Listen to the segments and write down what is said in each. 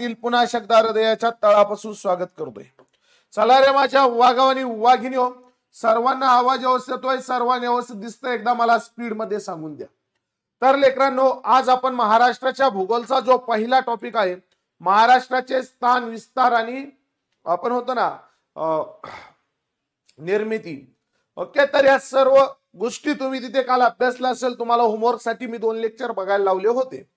मनातील पुन्हा शकदा हृदयाच्या तळापासून स्वागत करतोय। चला रे माझ्या वाघावानी वाघिणीओ, सर्वांना आवाज व्यवस्थित येतोय, सर्वांना व्यवस्थित दिसतंय, एकदा मला स्पीड मध्ये सांगून द्या। तर लेकरांनो, आज आपण महाराष्ट्राच्या भूगोलचा जो पहिला टॉपिक आहे, महाराष्ट्राचे स्थान विस्तार आणि आपण होतो ना निर्मिती। ओके, तर या सर्व गोष्टी तुम्ही तिथे काल अभ्यासला असेल। तुम्हाला होमवर्क साठी मी 2 लेक्चर बघायला लावले होते।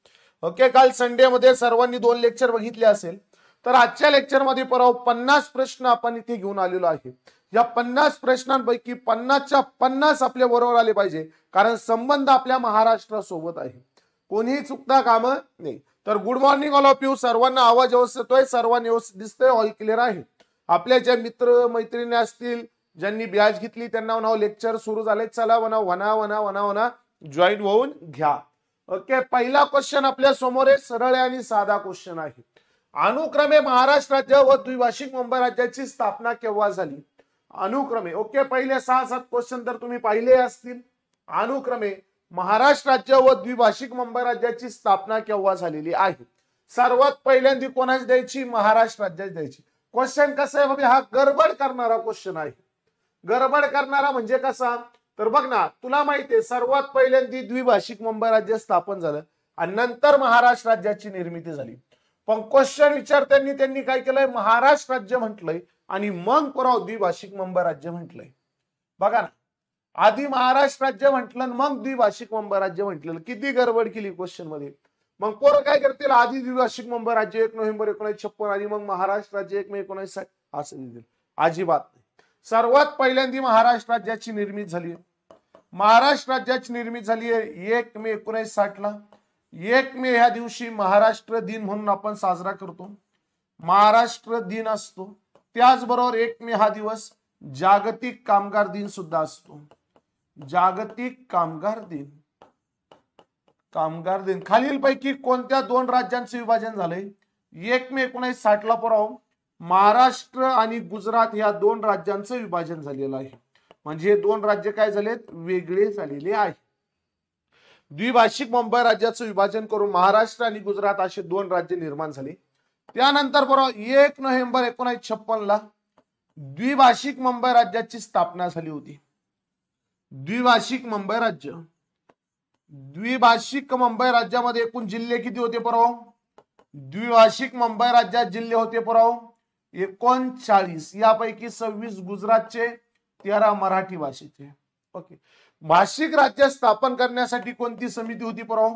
ओके, काल संडे मध्ये सर्वांनी 2 लेक्चर बघितले असेल। तर आजच्या लेक्चर मध्ये परवा 50 प्रश्न आपण इथे घेऊन आलेलो आहे। या 50 प्रश्नांपैकी 50च्या 50 आपल्या बरोबर आले पाहिजे, कारण संबंध आपल्या महाराष्ट्रासोबत आहे, कोणीही चुकता काम नाही। तर good morning all of you, सर्वांना आवाज व्यवस्थित येतोय, सर्वांना व्यवस्थित दिसतोय, ऑल क्लिअर आहे। आपल्या जे मित्र मैत्रिणी असतील ज्यांनी बॅच घेतली त्यांना नाव लेक्चर सुरू झाले, चला वना जॉईन होऊन घ्या। ओके, पहिला क्वेश्चन आपल्या समोर आहे, सरळ आणि साधा क्वेश्चन आहे। अनुक्रमे महाराष्ट्र राज्य व द्विभाषिक मुंबई राज्याची स्थापना केव्हा झाली? अनुक्रमे। ओके, पहिले 6-7 क्वेश्चन तर तुम्ही पाहिले असतील। अनुक्रमे महाराष्ट्र राज्य व द्विभाषिक मुंबई राज्याची स्थापना केव्हा झालेली आहे? सर्वात पहिल्यांदा कोणाची द्यायची? महाराष्ट्र राज्याची द्यायची। क्वेश्चन कसा आहे बाबा? हा गडबड करणारा क्वेश्चन आहे। गडबड करणारा म्हणजे कसा? तर बघ ना, तुला माहिती आहे सर्वात पहिल्यांदा द्विभाषिक मुंबई राज्य स्थापन झालं आणि नंतर महाराष्ट्र राज्याची निर्मिती झाली। पण क्वेश्चन विचारताना त्यांनी काय केलंय? महाराष्ट्र राज्य म्हटलंय आणि मग पुराव द्विभाषिक मुंबई राज्य म्हटलंय। बघा ना, आधी महाराष्ट्र राज्य म्हटलं मग द्विभाषिक मुंबई राज्य म्हटलं, किती गडबड केली क्वेश्चन मध्ये। मग पोरं काय करतील? आधी द्विभाषिक मुंबई राज्य 1 नोव्हेंबर 1956 आणि मग महाराष्ट्र राज्य 1 मे 1960 असं लिहिलं। अजिबात नाही। सर्वात पहिल्यांदा महाराष्ट्र राज्याची निर्मिती झाली। महाराष्ट्र राज्याची निर्मिती झाली आहे 1 मे 1960 ला। 1 मे ह्या दिवशी महाराष्ट्र दिन म्हणून आपण साजरा करतो, महाराष्ट्र दिन असतो। त्याचबरोबर 1 मे हा दिवस जागतिक कामगार दिन सुद्धा असतो। जागतिक कामगार दिन। कामगार दिन खालीलपैकी कोणत्या 2 राज्यांचे विभाजन झाले? 1 मे 1960 ला पुराव महाराष्ट्र आणि गुजरात या 2 राज्यांचं विभाजन झालेलं आहे। म्हणजे 2 राज्य काय झालेत? वेगळे झालेले आहेत। द्विभाषिक मुंबई राज्याचं विभाजन करून महाराष्ट्र आणि गुजरात असे 2 राज्य निर्माण झाले। त्यानंतर बरोबर 1 नोव्हेंबर 1956 ला द्विभाषिक मुंबई राज्याची स्थापना झाली होती। द्विभाषिक मुंबई राज्य। द्विभाषिक मुंबई राज्यामध्ये एकूण जिल्हे किती होते पुराव? द्विभाषिक मुंबई राज्यात जिल्हे होते पुराव 39, यापैकी 26 गुजरातचे, 13 मराठी भाषेचे। ओके, भाषिक राज्य स्थापन करण्यासाठी कोणती समिती होती पुराव?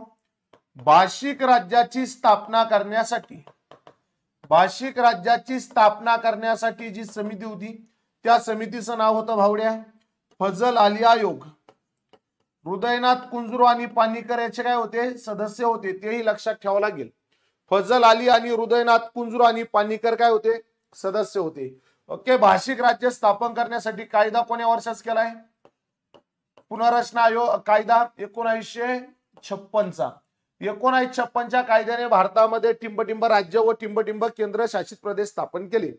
भाषिक राज्याची स्थापना करण्यासाठी, भाषिक राज्याची स्थापना करण्यासाठी जी समिती होती त्या समितीचं नाव होतं भावड्या फजल अली आयोग। हृदयनाथ कुंजरू आणि पानिकर याचे काय होते? सदस्य होते, तेही लक्षात ठेवावं लागेल। फजल अली आणि हृदयनाथ कुंजरू आणि पानिकर काय होते? सदस्य होते। ओके, भाषिक राज्य स्थापन करण्यासाठी कायदा कोण्या वर्षात केलाय? पुनर्रचना आयोग कायदा 1956 चा। 1956 च्या कायद्याने भारतामध्ये टिंबटिंब राज्य व टिंबटिंब केंद्रशासित प्रदेश स्थापन केले।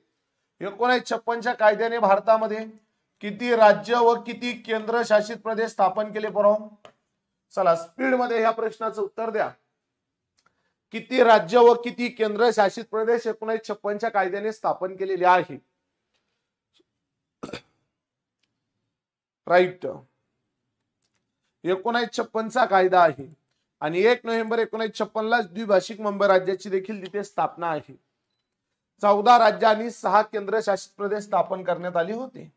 1956 च्या कायद्याने भारतामध्ये किती राज्य व किती केंद्रशासित प्रदेश स्थापन केले बरोबर? चला स्पीड मध्ये ह्या प्रश्नाचं उत्तर द्या। किती राज्य व किती केंद्रशासित प्रदेश 1956 च्या कायद्याने स्थापन केलेले आहे? राईट, 1956 चा कायदा आहे आणि 1 नोव्हेंबर 1956 ला द्विभाषिक मुंबई राज्याची देखील तिथे स्थापना आहे। 14 राज्य आणि 6 केंद्रशासित प्रदेश स्थापन करण्यात आले होते।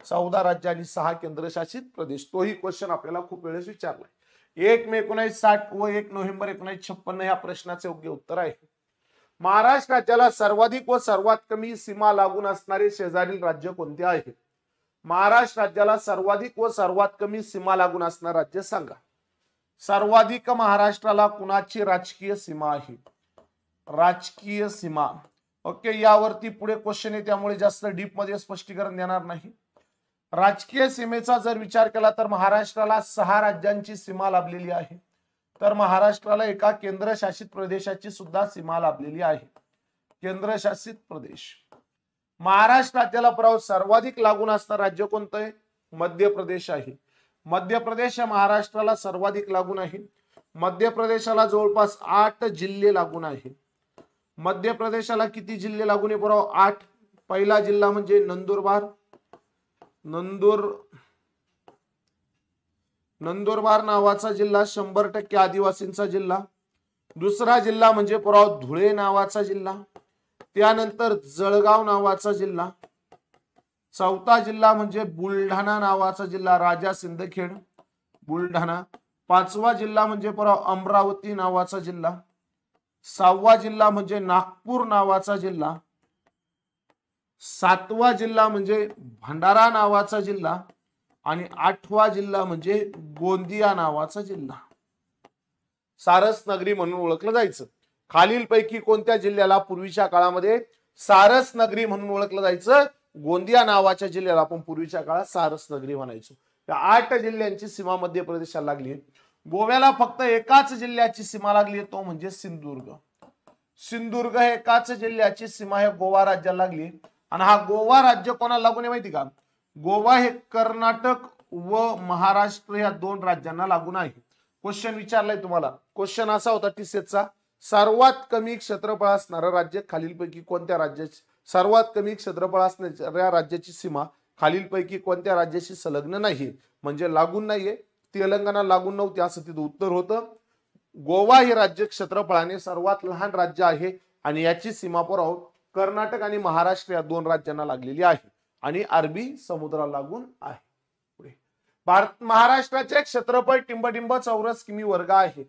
14 राज्य आणि 6 केंद्रशासित प्रदेश। तोही क्वेश्चन आपल्याला खूप वेळेस विचारलाय। 1 मे 1960 व 1 नोव्हेंबर 1956 या प्रश्नाचे योग्य उत्तर आहे। महाराष्ट्र राज्याला सर्वाधिक व सर्वात कमी सीमा लागून असणारे शेजारील राज्य कोणते आहे? महाराष्ट्र राज्याला सर्वाधिक व सर्वात कमी सीमा लागून असणारे राज्य सांगा। सर्वाधिक महाराष्ट्राला कुणाची राजकीय सीमा आहे? राजकीय सीमा। ओके, यावरती पुढे क्वेश्चन आहे, त्यामुळे जास्त डीप मध्ये स्पष्टीकरण देणार नाही। राजकीय सीमेचा जर विचार केला तर महाराष्ट्राला 6 राज्यांची सीमा लाभलेली आहे, तर महाराष्ट्राला एका केंद्रशासित प्रदेशाची सुद्धा सीमा लाभलेली आहे। केंद्रशासित प्रदेश। महाराष्ट्र राज्याला पुराव सर्वाधिक लागून असणारे राज्य कोणतं आहे? मध्य प्रदेश आहे। मध्य प्रदेश महाराष्ट्राला सर्वाधिक लागून आहे। मध्य प्रदेशाला जवळपास 8 जिल्हे लागून आहे। मध्य प्रदेशाला किती जिल्हे लागून आहे पुराव? 8. पहिला जिल्हा म्हणजे नंदुरबार, नंदुरबार नावाचा जिल्हा 100% आदिवासींचा जिल्हा. दुसरा जिल्हा म्हणजे पुराव धुळे नावाचा जिल्हा. त्यानंतर जळगाव नावाचा जिल्हा. चौथा जिल्हा म्हणजे बुलढाणा नावाचा जिल्हा, राजा सिंदखेड बुलढाणा. पाचवा जिल्हा म्हणजे पुराव अमरावती नावाचा जिल्हा. सहावा जिल्हा म्हणजे नागपूर नावाचा जिल्हा. सातवा जिल्हा म्हणजे भंडारा नावाचा जिल्हा. आणि आठवा जिल्हा म्हणजे गोंदिया नावाचा जिल्हा. सारस नगरी म्हणून ओळखलं जायचं. खालीलपैकी कोणत्या जिल्ह्याला पूर्वीच्या काळामध्ये सारस नगरी म्हणून ओळखलं जायचं? गोंदिया नावाच्या जिल्ह्याला आपण पूर्वीच्या काळात सारस नगरी म्हणायचो. त्या 8 जिल्ह्यांची सीमा मध्य प्रदेशाला लागली. गोव्याला फक्त एकाच जिल्ह्याची सीमा लागली, तो म्हणजे सिंधुदुर्ग. सिंधुदुर्ग हे एकाच जिल्ह्याची सीमा हे गोवा राज्याला लागली. आणि हा गोवा राज्य कोणाला लागून आहे माहिती का? गोवा हे कर्नाटक व महाराष्ट्र या 2 राज्यांना लागून आहे. क्वेश्चन विचारलाय तुम्हाला. क्वेश्चन असा होता टीसेटचा, सर्वात कमी क्षेत्रफळ असणारं राज्य खालीलपैकी कोणत्या राज्याची, सर्वात कमी क्षेत्रफळ असणाऱ्या राज्याची सीमा खालीलपैकी कोणत्या राज्याशी संलग्न नाही, म्हणजे लागून नाहीये. तेलंगणा लागून नव्हती असं तिथं उत्तर होतं. गोवा हे राज्य क्षेत्रफळाने सर्वात लहान राज्य आहे आणि याची सीमा पुराव कर्नाटक आणि महाराष्ट्र या 2 राज्यांना लागलेली आहे आणि अरबी समुद्राला लागून आहे. महाराष्ट्राचे क्षेत्रफळ टिंबटिंब चौरस किमी वर्ग आहे.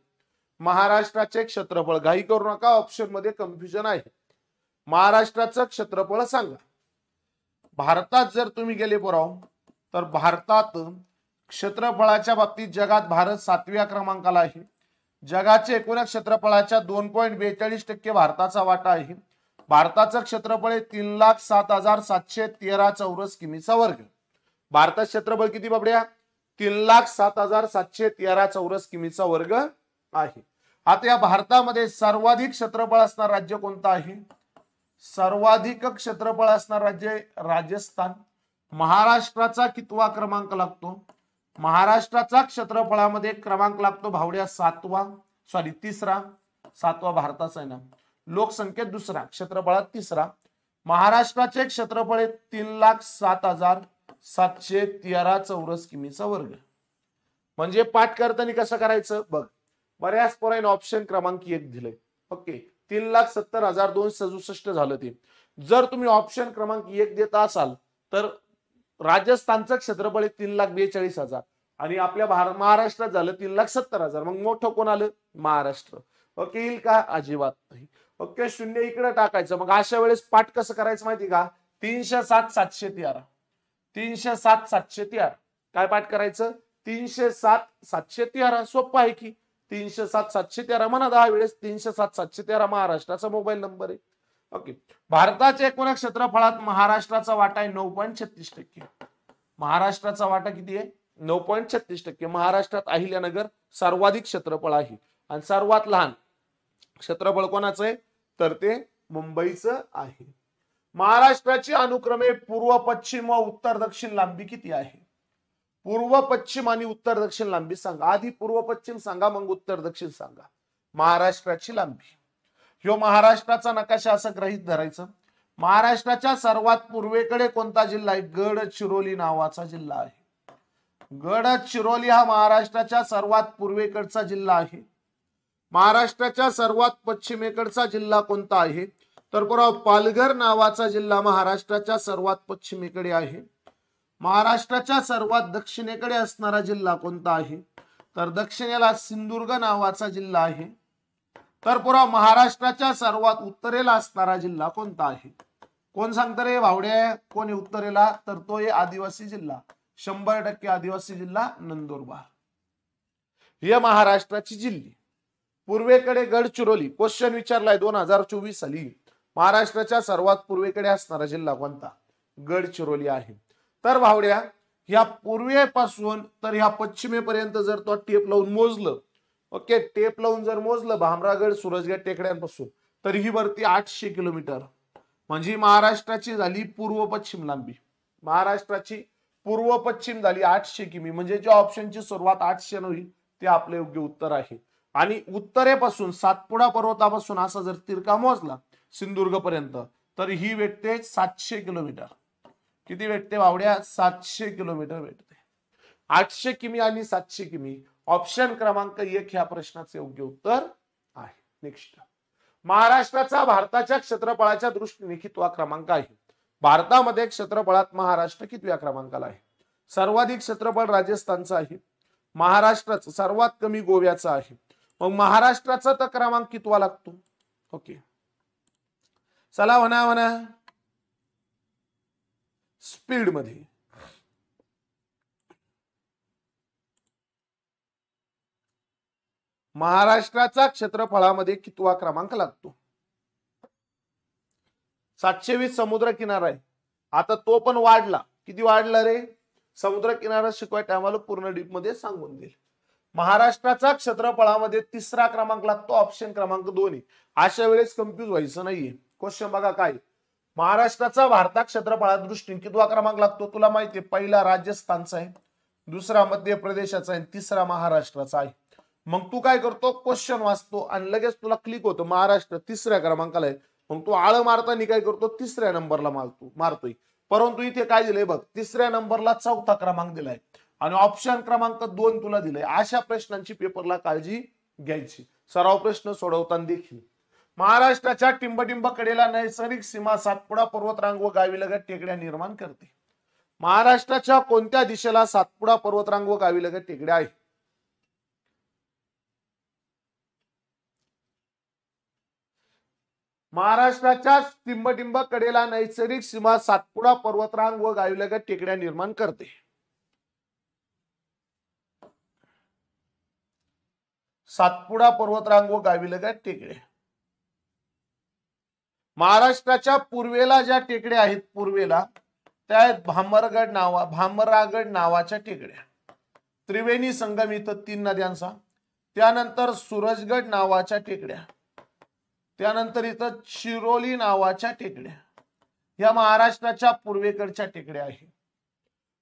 महाराष्ट्राचे क्षेत्रफळ, घाई करू नका, ऑप्शन मध्ये कन्फ्युजन आहे. महाराष्ट्राचं क्षेत्रफळ सांगा. भारतात जर तुम्ही गेले पुराव तर भारतात क्षेत्रफळाच्या बाबतीत जगात भारत 7व्या क्रमांकाला आहे. जगाच्या एकूण क्षेत्रफळाच्या 2.42% भारताचा वाटा आहे. भारताचं क्षेत्रफळ 3,07,713 चौरस किमीचा वर्ग. भारताचं क्षेत्रफळ किती बाबड्या? 3,07,713 चौरस किमीचा वर्ग आहे. आता या भारतामध्ये सर्वाधिक क्षेत्रफळ असणार राज्य कोणतं आहे? सर्वाधिक क्षेत्रफळ असणार राज्य राजस्थान. महाराष्ट्राचा कितवा क्रमांक लागतो? महाराष्ट्राचा क्षेत्रफळामध्ये क्रमांक लागतो भावड्या 3रा. 7वा भारताचा आहे ना. लोकसंख्येत 2रा, क्षेत्रफळात 3रा. महाराष्ट्राचे क्षेत्रफळ 3,07,713 चौरस किमीचा वर्ग. म्हणजे पाठ करताना कसं करायचं बघ. बऱ्याच पोरांनी ऑप्शन क्रमांक 1 दिले. ओके, 3,70,267 झालं ते. जर तुम्ही ऑप्शन क्रमांक 1 देता असाल तर राजस्थानचं क्षेत्रफळ 3,42,000 आणि आपल्या महाराष्ट्रात झालं 3,70,000. मग मोठं कोण आलं? महाराष्ट्र. ओके, येईल का? अजिबात नाही. ओके, 0 इकडे टाकायचं. मग अशा वेळेस पाठ कसं करायचं माहिती का? 307,713. 307,713 काय पाठ करायचं? 307,713. सोपं आहे की. 307,713 म्हणा 10 वेळेस. 307,713 महाराष्ट्राचा मोबाईल नंबर आहे. ओके, भारताच्या एकूण क्षेत्रफळात महाराष्ट्राचा वाटा आहे 9.36%. महाराष्ट्राचा वाटा किती आहे? 9.36%. महाराष्ट्रात अहिल्यानगर सर्वाधिक क्षेत्रफळ आहे आणि सर्वात लहान क्षेत्रफळ कोणाचं आहे? तर ते मुंबईचं आहे. महाराष्ट्राची अनुक्रमे पूर्व पश्चिम व उत्तर दक्षिण लांबी किती आहे? पूर्व पश्चिम आणि उत्तर दक्षिण लांबी सांगा. आधी पूर्व पश्चिम सांगा, मग उत्तर दक्षिण सांगा. महाराष्ट्राची लांबी. ह्यो महाराष्ट्राचा नकाशा असं गृहीत धरायचं. महाराष्ट्राच्या सर्वात पूर्वेकडे कोणता जिल्हा आहे? गडचिरोली नावाचा जिल्हा आहे. गडचिरोली हा महाराष्ट्राच्या सर्वात पूर्वेकडचा जिल्हा आहे. महाराष्ट्राच्या सर्वात पश्चिमेकडचा जिल्हा कोणता आहे? तर पुराव पालघर नावाचा जिल्हा महाराष्ट्राच्या सर्वात पश्चिमेकडे आहे. महाराष्ट्राच्या सर्वात दक्षिणेकडे असणारा जिल्हा कोणता आहे? तर दक्षिणेला सिंधुदुर्ग नावाचा जिल्हा आहे. तर पुरा महाराष्ट्राच्या सर्वात उत्तरेला असणारा जिल्हा कोणता आहे? कोण सांगतं रे भावड्या? कोण आहे उत्तरेला? तर तो आहे आदिवासी जिल्हा. 100% आदिवासी जिल्हा नंदुरबार. हे महाराष्ट्राची जिल्हे. पूर्वेकडे गडचिरोली. क्वेश्चन विचारलाय 2024 साली. महाराष्ट्राच्या सर्वात पूर्वेकडे असणारा जिल्हा कोणता? गडचिरोली आहे. तर भावड्या ह्या पूर्वेपासून तर ह्या पश्चिमेपर्यंत जर तो टेप लावून मोजलं, ओके, टेप लावून जर मोजलं भामरागड सूरजगड टेकड्यांपासून, तर ही वरती 800 किलोमीटर. म्हणजे महाराष्ट्राची झाली पूर्व पश्चिम लांबी. महाराष्ट्राची पूर्व पश्चिम झाली 800 किमी. म्हणजे ज्या ऑप्शनची सुरुवात 800 न होईल ते आपले योग्य उत्तर आहे. आणि उत्तरेपासून सातपुडा पर्वतापासून असा जर तिरका मोजला सिंधुदुर्ग पर्यंत, तर ही भेटते 700 किलोमीटर. किती भेटते बावड्या? 700 किलोमीटर भेटते. 800 किमी आणि 700 किमी. ऑप्शन क्रमांक 1 ह्या प्रश्नाचे योग्य उत्तर आहे. नेक्स्ट, महाराष्ट्राचा भारताच्या क्षेत्रफळाच्या दृष्टीने कितवा क्रमांक आहे? भारतामध्ये क्षेत्रफळात महाराष्ट्र कितव्या क्रमांकाला आहे? सर्वाधिक क्षेत्रफळ राजस्थानचं आहे, महाराष्ट्राचं सर्वात कमी गोव्याचं आहे. मग महाराष्ट्राचा तर क्रमांक कितवा लागतो? ओके, चला म्हणा स्पीड मध्ये. महाराष्ट्राचा क्षेत्रफळामध्ये कितवा क्रमांक लागतो? 720 समुद्र किनारा आहे. आता तो पण वाढला. किती वाढला रे? समुद्र किनारा शिकवाय टायमाला पूर्ण डीप मध्ये सांगून देईल. महाराष्ट्राचा क्षेत्रफळामध्ये तिसरा क्रमांक लागतो, ऑप्शन क्रमांक 2. अशा वेळेस कन्फ्युज व्हायचं नाहीये. क्वेश्चन बघा काय, महाराष्ट्राचा भारतात क्षेत्रफळा दृष्टीने कितवा क्रमांक लागतो? तुला माहितीये, पहिला राजस्थानचा आहे, दुसरा मध्य प्रदेशाचा आहे, तिसरा महाराष्ट्राचा आहे. मग तू काय करतो? क्वेश्चन वाचतो आणि लगेच तुला क्लिक होतं महाराष्ट्र तिसऱ्या क्रमांकाला आहे. मग तू आळ मारताना काय करतो? तिसऱ्या नंबरला मारतोय. परंतु इथे काय दिलंय बघ, तिसऱ्या नंबरला चौथा क्रमांक दिलाय आणि ऑप्शन क्रमांक 2 तुला दिलाय. अशा प्रश्नांची पेपरला काळजी घ्यायची. सराव प्रश्न सोडवताना देखील. महाराष्ट्राच्या टिंबटिंब कडेला नैसर्गिक सीमा सातपुडा पर्वतरांग व गावीलगत टेकड्या निर्माण करते. महाराष्ट्राच्या कोणत्या दिशेला सातपुडा पर्वतरांग व गावीलगत टेकड्या आहे? महाराष्ट्राच्या टिंबटिंब कडेला नैसर्गिक सीमा सातपुडा पर्वतरांग व गावीलगत टेकड्या निर्माण करते. सातपुडा पर्वतरांग व गावीलगत टेकड्या. महाराष्ट्राच्या पूर्वेला ज्या टेकड्या आहेत, पूर्वेला त्या आहेत भामरागड नावाच्या टेकड्या. त्रिवेणी संगम इथं 3 नद्यांचा. त्यानंतर सूरजगड नावाच्या टेकड्या. त्यानंतर इथं शिरोली नावाच्या टेकड्या. या महाराष्ट्राच्या पूर्वेकडच्या टेकड्या आहेत.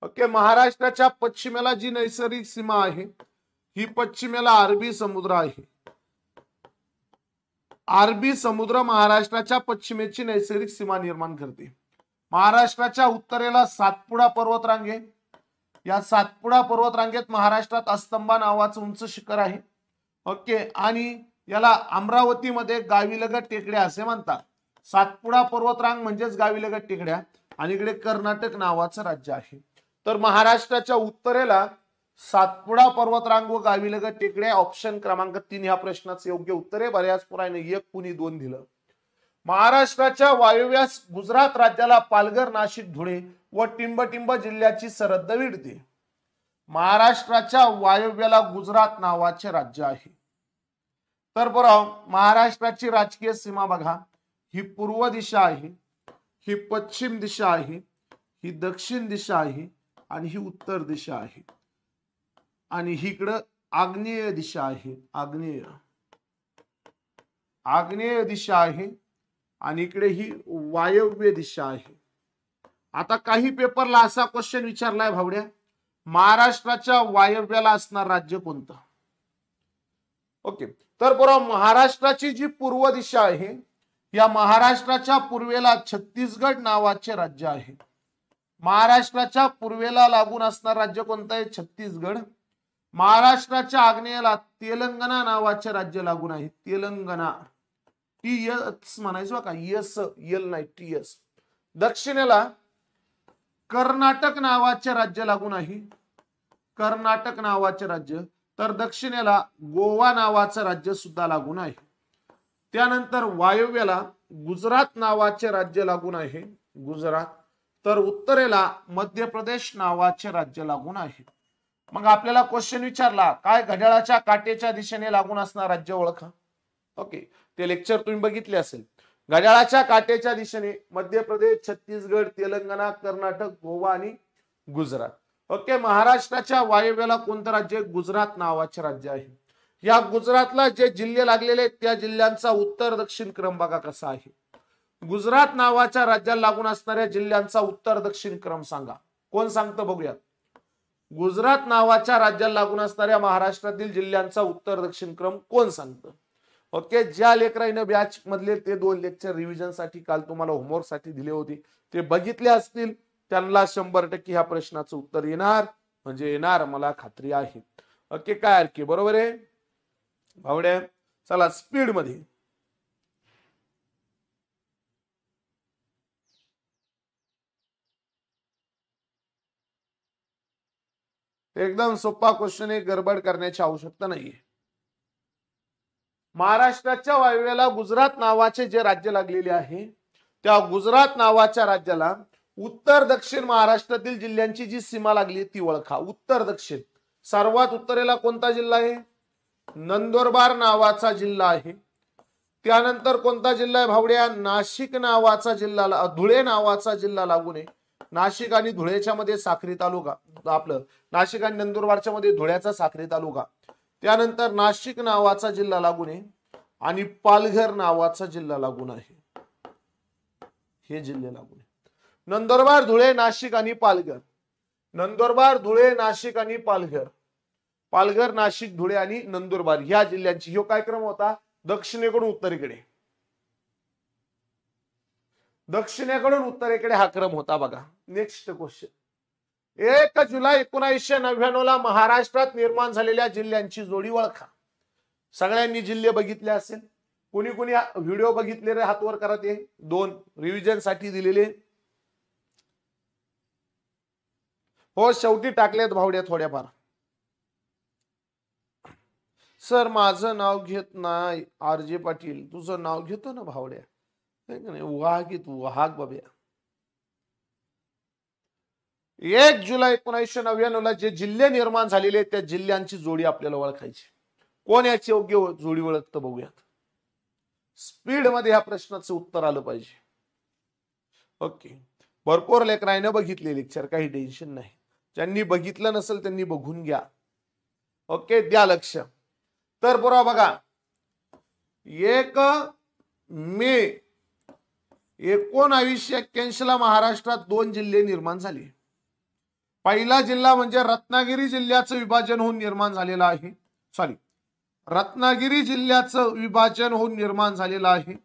ओके, महाराष्ट्राच्या पश्चिमेला जी नैसर्गिक सीमा आहे, ही पश्चिमेला अरबी समुद्र आहे. अरबी समुद्र महाराष्ट्राच्या पश्चिमेची नैसर्गिक सीमा निर्माण करते. महाराष्ट्राच्या उत्तरेला सातपुडा पर्वतरांग आहे. या सातपुडा पर्वतरांगेत महाराष्ट्रात अस्तंबा नावाचं उंच शिखर आहे. ओके, आणि याला अमरावतीमध्ये गावीलगत टेकड्या असे म्हणतात. सातपुडा पर्वतरांग म्हणजेच गावीलगत टेकड्या. आणि इकडे कर्नाटक नावाचं राज्य आहे. तर महाराष्ट्राच्या उत्तरेला सातपुडा पर्वतरांग व गावीलगत टेकड्या. ऑप्शन क्रमांक 3 ह्या प्रश्नाचं योग्य उत्तर आहे. बऱ्याच पुराने 1 कुणी 2 दिलं. महाराष्ट्राच्या वायव्यास गुजरात राज्याला पालघर, नाशिक, धुळे व टिंबटिंब जिल्ह्याची सरहद्द विडते. महाराष्ट्राच्या वायव्याला गुजरात नावाचे राज्य आहे. तर बरं, महाराष्ट्राची राजकीय सीमा बघा, ही पूर्व दिशा आहे, ही पश्चिम दिशा आहे, ही दक्षिण दिशा आहे आणि ही उत्तर दिशा आहे. आणि ही इकडं आग्नेय दिशा आहे. आग्नेय दिशा आहे आणि इकडे ही वायव्य दिशा आहे. आता काही पेपरला असा क्वेश्चन विचारलाय भावड्या, महाराष्ट्राच्या वायव्याला असणार राज्य कोणतं? ओके, तर बरोबर, महाराष्ट्राची जी पूर्व दिशा आहे, या महाराष्ट्राच्या पूर्वेला छत्तीसगड नावाचे राज्य आहे. महाराष्ट्राच्या पूर्वेला लागून असणार राज्य कोणतं आहे? छत्तीसगड. महाराष्ट्राच्या आग्नेयेला तेलंगणा नावाचे राज्य लागून आहे. तेलंगणा, TS म्हणायचं का, यस यल नाही, TS. दक्षिणेला कर्नाटक नावाचे राज्य लागून आहे. कर्नाटक नावाचे राज्य. तर दक्षिणेला गोवा नावाचं राज्य सुद्धा लागून आहे. त्यानंतर वायव्येला गुजरात नावाचे राज्य लागून आहे. गुजरात. तर उत्तरेला मध्य प्रदेश नावाचे राज्य लागून आहे. मग आपल्याला क्वेश्चन विचारला, काय घड्याळाच्या काटेच्या दिशेने लागून असणार राज्य ओळखा. ओके, ते लेक्चर तुम्ही बघितले असेल. घड्याळाच्या काटेच्या दिशेने मध्य प्रदेश, छत्तीसगड, तेलंगणा, कर्नाटक, गोवा आणि गुजरात. ओके, महाराष्ट्राच्या वायव्याला कोणतं राज्य? गुजरात नावाचे राज्य आहे. या गुजरातला जे जिल्हे लागलेले त्या जिल्ह्यांचा उत्तर दक्षिण क्रम बघा कसा आहे. गुजरात नावाच्या राज्याला लागून असणाऱ्या जिल्ह्यांचा उत्तर दक्षिण क्रम सांगा. कोण सांगतं बघूया. गुजरात नावाच्या राज्याला लागून असणाऱ्या महाराष्ट्रातील जिल्ह्यांचा उत्तर दक्षिण क्रम कोण सांगतं? ओके, ज्या लेकरांना बॅच मधले ते 2 लेक्चर रिव्हिजन साठी काल तुम्हाला होमवर्क साठी दिले होते ते बघितले असतील त्यांना 100% ह्या प्रश्नाचं उत्तर येणार म्हणजे येणार, मला खात्री आहे. ओके, काय की बरोबर आहे भावड्या. चला स्पीड मध्ये एकदम सोपा क्वेश्चन आहे, गडबड करण्याची आवश्यकता नाहीये. महाराष्ट्राच्या वायव्याला गुजरात नावाचे जे राज्य लागलेले आहे त्या गुजरात नावाच्या राज्याला उत्तर दक्षिण महाराष्ट्रातील जिल्ह्यांची जी सीमा लागली ती ओळखा. उत्तर दक्षिण सर्वात उत्तरेला कोणता जिल्हा आहे? नंदुरबार नावाचा जिल्हा आहे. त्यानंतर कोणता जिल्हा आहे भावड्या? नाशिक नावाचा जिल्हा, धुळे नावाचा जिल्हा लागून आहे. नाशिक आणि धुळेच्या मध्ये साक्री तालुका, आपलं नाशिक आणि नंदुरबारच्या मध्ये धुळ्याचा साक्री तालुका. त्यानंतर नाशिक नावाचा जिल्हा लागून आहे आणि पालघर नावाचा जिल्हा लागून आहे. हे जिल्हे लागून आहे. नंदुरबार, धुळे, नाशिक आणि पालघर. नंदुरबार, धुळे, नाशिक आणि पालघर. पालघर, नाशिक, धुळे आणि नंदुरबार ह्या जिल्ह्यांची ह्यो काय क्रम होता? दक्षिणेकडून उत्तरेकडे, दक्षिणेकडून उत्तरेकडे हा क्रम होता बघा. Next question. 1 जुलै 1999 ला महाराष्ट्रात निर्माण झालेल्या जिल्ह्यांची जोडी ओळखा. सगळ्यांनी जिल्हे बघितले असेल. कोणी कोणी व्हिडिओ बघितले रे? हात वर करा. ते 2 रिव्हिजन साठी दिलेले हो, शेवटी टाकलेत भावड्या थोड्याफार. सर माझं नाव घेत नाही. RJ पाटील तुझं नाव घेतो ना भावड्या, वाघ तू वाघ बाब्या. 1 जुलै 1999 ला जे जिल्हे निर्माण झालेले त्या जिल्ह्यांची जोडी आपल्याला ओळखायची. कोण याची योग्य जोडी ओळखतं बघूयात. स्पीड मध्ये ह्या प्रश्नाचं उत्तर आलं पाहिजे. ओके, भरपूर लेकरांना बघितले लेक्चर, काही टेन्शन नाही. ज्यांनी बघितलं नसेल त्यांनी बघून घ्या. ओके, द्या लक्ष. तर बरोबर बघा, 1 मे 1981 ला महाराष्ट्रात 2 जिल्हे निर्माण झाले. पहिला जिल्हा म्हणजे रत्नागिरी जिल्ह्याचं विभाजन होऊन निर्माण झालेलं आहे. रत्नागिरी जिल्ह्याचं विभाजन होऊन निर्माण झालेलं आहे.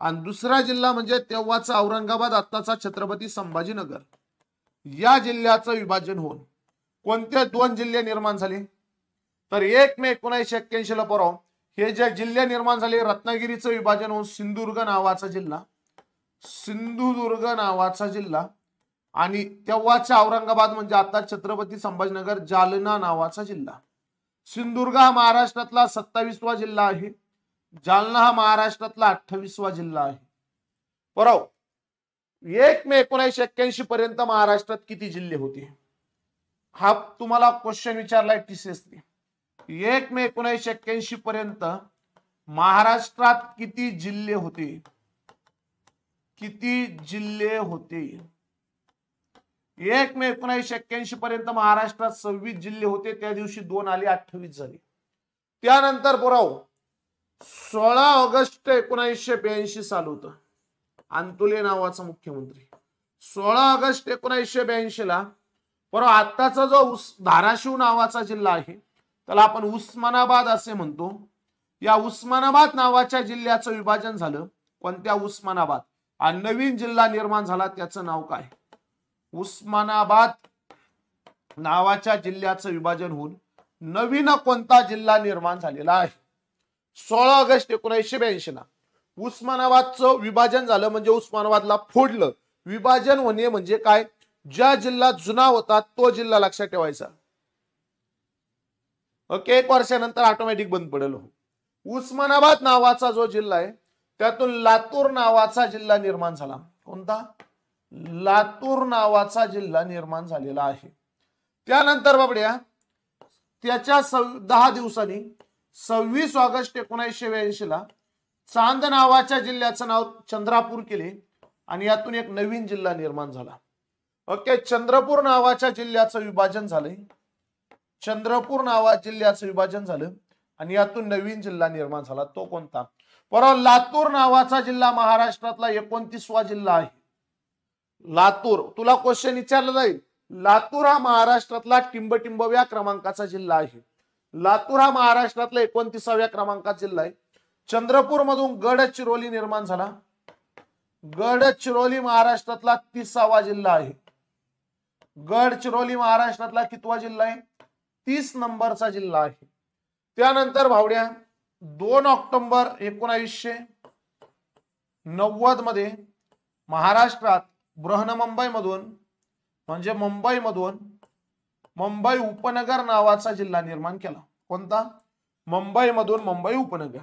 आणि दुसरा जिल्हा म्हणजे तेव्हाचा औरंगाबाद, आत्ताचा छत्रपती संभाजीनगर या जिल्ह्याचं विभाजन होऊन कोणते 2 जिल्हे निर्माण झाले? तर 1 मे 1981 ला बरोबर हे जे जिल्हे निर्माण झाले, रत्नागिरीचं विभाजन होऊन सिंधुदुर्ग नावाचा जिल्हा, सिंधुदुर्ग नावाचा जिल्हा आणि तेव्हाच्या औरंगाबाद म्हणजे आता छत्रपती संभाजीनगर, जालना नावाचा जिल्हा. सिंधुदुर्ग हा महाराष्ट्रातला 27वा जिल्हा आहे. जालना हा महाराष्ट्रातला 28वा जिल्हा आहे. बरोबर. 1 मे 1981 पर्यंत महाराष्ट्रात किती जिल्हे होते? हा तुम्हाला क्वेश्चन विचारलाय TCS ने. 1 मे 1981 पर्यंत महाराष्ट्रात किती जिल्हे होते? किती जिल्हे होते? 1 मे 1981 पर्यंत महाराष्ट्रात 26 जिल्हे होते. त्या दिवशी 2 आले, 28 झाले. त्यानंतर बरोबर 16 ऑगस्ट 1982 साल होतं. अंतुले नावाचा मुख्यमंत्री. 16 ऑगस्ट 1982 ला बरोबर आत्ताचा जो धाराशिव नावाचा जिल्हा आहे त्याला आपण उस्मानाबाद असे म्हणतो. या उस्मानाबाद नावाच्या जिल्ह्याचं विभाजन झालं. कोणत्या? उस्मानाबाद. आणि नवीन जिल्हा निर्माण झाला, त्याचं नाव काय? उस्मानाबाद नावाच्या जिल्ह्याचं विभाजन होऊन नवीन कोणता जिल्हा निर्माण झालेला आहे? 16 ऑगस्ट 1982 ला उस्मानाबादचं विभाजन झालं. म्हणजे उस्मानाबादला फोडलं. विभाजन होणे म्हणजे काय? ज्या जिल्हा जुना होता तो जिल्हा लक्षात ठेवायचा. ओके, 1 वर्षानंतर ऑटोमॅटिक बंद पडेल. उस्मानाबाद नावाचा जो जिल्हा आहे त्यातून लातूर नावाचा जिल्हा निर्माण झाला. कोणता? लातूर नावाचा जिल्हा निर्माण झालेला आहे. त्यानंतर बाबड्या त्याच्या 10 दिवसांनी 26 ऑगस्ट 1982 ला चांद नावाच्या जिल्ह्याचं नाव चंद्रापूर केले आणि यातून एक नवीन जिल्हा निर्माण झाला. ओके, चंद्रपूर नावाच्या जिल्ह्याचं विभाजन झालंय. चंद्रपूर जिल्ह्याचं विभाजन झालं आणि यातून नवीन जिल्हा निर्माण झाला. तो कोणता? बरोबर, लातूर नावाचा जिल्हा महाराष्ट्रातला 29वा जिल्हा आहे. लातूर. तुला क्वेश्चन विचारला जाईल. लातूर हा महाराष्ट्रातला टिंबटिंबव्या क्रमांकाचा जिल्हा आहे. लातूर हा महाराष्ट्रातला 29व्या क्रमांकाचा जिल्हा आहे. चंद्रपूर मधून गडचिरोली निर्माण झाला. गडचिरोली महाराष्ट्रातला 30वा जिल्हा आहे. गडचिरोली महाराष्ट्रातला कितवा जिल्हा आहे? 30 नंबरचा जिल्हा आहे. त्यानंतर भावड्या 2 ऑक्टोबर 1990 मध्ये महाराष्ट्रात बृहन्मुंबई मधून म्हणजे मुंबईमधून मुंबई उपनगर नावाचा जिल्हा निर्माण केला. कोणता? मुंबईमधून मुंबई उपनगर.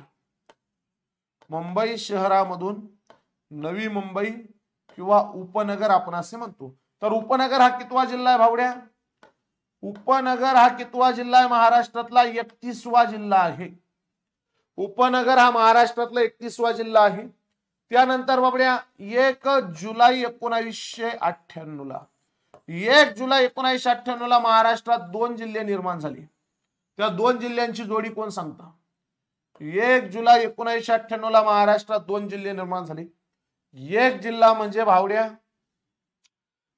मुंबई शहरामधून नवी मुंबई किंवा उपनगर आपण असे म्हणतो. तर उपनगर हा कितवा जिल्हा आहे भावड्या? उपनगर हा कितवा जिल्हा आहे? महाराष्ट्रातला 31वा जिल्हा आहे. उपनगर हा महाराष्ट्रातला 31वा जिल्हा आहे. त्यानंतर बाबड्या 1 जुलै 1998 ला 1 जुलै 1998 ला महाराष्ट्रात 2 जिल्हे निर्माण झाले. त्या 2 जिल्ह्यांची जोडी कोण सांगता? 1 जुलै 1998 ला महाराष्ट्रात 2 जिल्हे निर्माण झाले. एक जिल्हा म्हणजे भावड्या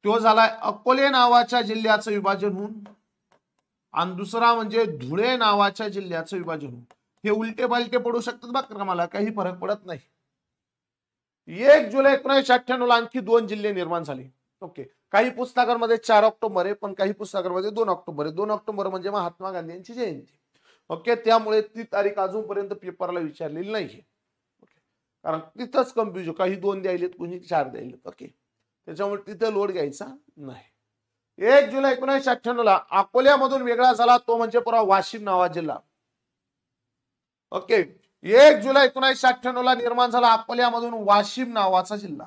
तो झालाय अकोले नावाच्या जिल्ह्याचं विभाजन होऊन, आणि दुसरा म्हणजे धुळे नावाच्या जिल्ह्याचं विभाजन होऊन. हे उलटे पालटे पडू शकतात बघ, मला काही फरक पडत नाही. 1 जुलै 1998 ला आणखी 2 जिल्हे निर्माण झाले. ओके. काही पुस्तकांमध्ये 4 ऑक्टोबर आहे, पण काही पुस्तकांमध्ये 2 ऑक्टोबर आहे. 2 ऑक्टोबर म्हणजे महात्मा गांधी यांची जयंती. ओके. त्यामुळे ती तारीख अजूनपर्यंत पेपरला विचारलेली नाहीये. ओके. कारण तिथंच कन्फ्युजन, काही 2 द्यायलेत, कोणी 4 द्यायलेत. ओके. त्याच्यामुळे तिथे लोड घ्यायचा नाही. 1 जुलै 1998 ला अकोल्यामधून वेगळा झाला तो म्हणजे पुरा वाशिम नावा जिल्हा. ओके. 1 जुलै 1998 ला निर्माण झाला अकोल्यामधून वाशिम नावाचा जिल्हा.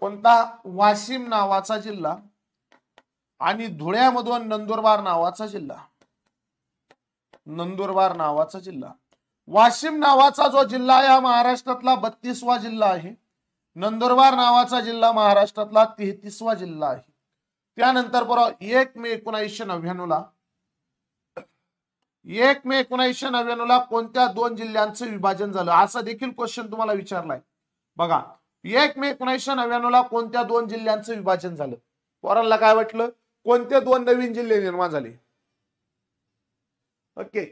कोणता? वाशिम नावाचा जिल्हा. आणि धुळ्यामधून नंदुरबार नावाचा जिल्हा. नंदुरबार नावाचा जिल्हा. वाशिम नावाचा जो जिल्हा आहे हा महाराष्ट्रातला 32वा जिल्हा आहे. नंदुरबार नावाचा जिल्हा महाराष्ट्रातला 33वा जिल्हा आहे. त्यानंतर बरोबर 1 मे 1999 ला 1 मे 1999 ला कोणत्या 2 जिल्ह्यांचे विभाजन झालं असा देखील क्वेश्चन तुम्हाला विचारलाय. बघा 1 मे 1999 ला कोणत्या 2 जिल्ह्यांचे विभाजन झालं? पोरांना काय वाटलं? कोणते 2 नवीन जिल्हे निर्माण झाले? ओके.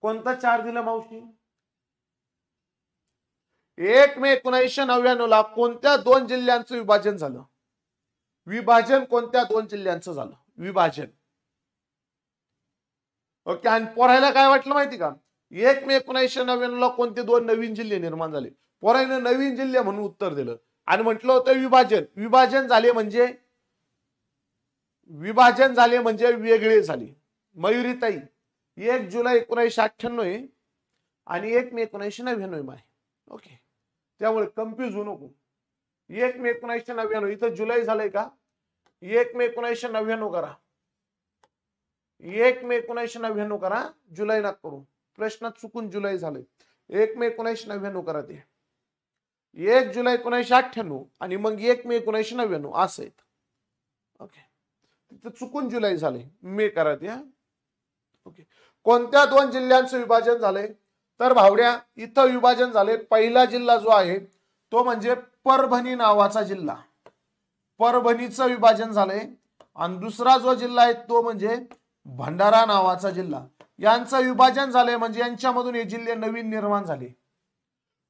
कोणता 4 दिलं मावशी? 1 मे 1999 ला कोणत्या 2 जिल्ह्यांचं विभाजन झालं? विभाजन कोणत्या 2 जिल्ह्यांचं झालं? विभाजन. ओके. आणि पोरायला काय वाटलं माहिती का? 1 मे 1999 ला कोणते 2 नवीन जिल्हे निर्माण झाले? पोरायने नवीन जिल्हे म्हणून उत्तर दिलं आणि म्हटलं होतं विभाजन. विभाजन झाले म्हणजे वेगळे झाले. मयुरीताई 1 जुलै 1998 आणि 1 मे 1999 आहे. ओके. त्यामुळे कन्फ्युज होऊ नको. 1 मे 1999 इथं जुलै झालंय का? 1 मे 1999 करा. 1 मे 1999 करा, जुलै ना करू. प्रश्नात चुकून जुलै झालंय. 1 मे 1999 करा. ते 1 जुलै 1998 आणि मग 1 मे 1999 असं आहे. ओके. तिथं चुकून जुलै झाले, मे करा ते. ओके. कोणत्या 2 जिल्ह्यांचं विभाजन झालंय? तर भावड्या इथं विभाजन झाले. पहिला जिल्हा जो आहे तो म्हणजे परभणी नावाचा जिल्हा. परभणीचं विभाजन झालंय. आणि दुसरा जो जिल्हा आहे तो म्हणजे भंडारा नावाचा जिल्हा. यांचं विभाजन झालंय म्हणजे यांच्यामधून हे जिल्हे नवीन निर्माण झाले.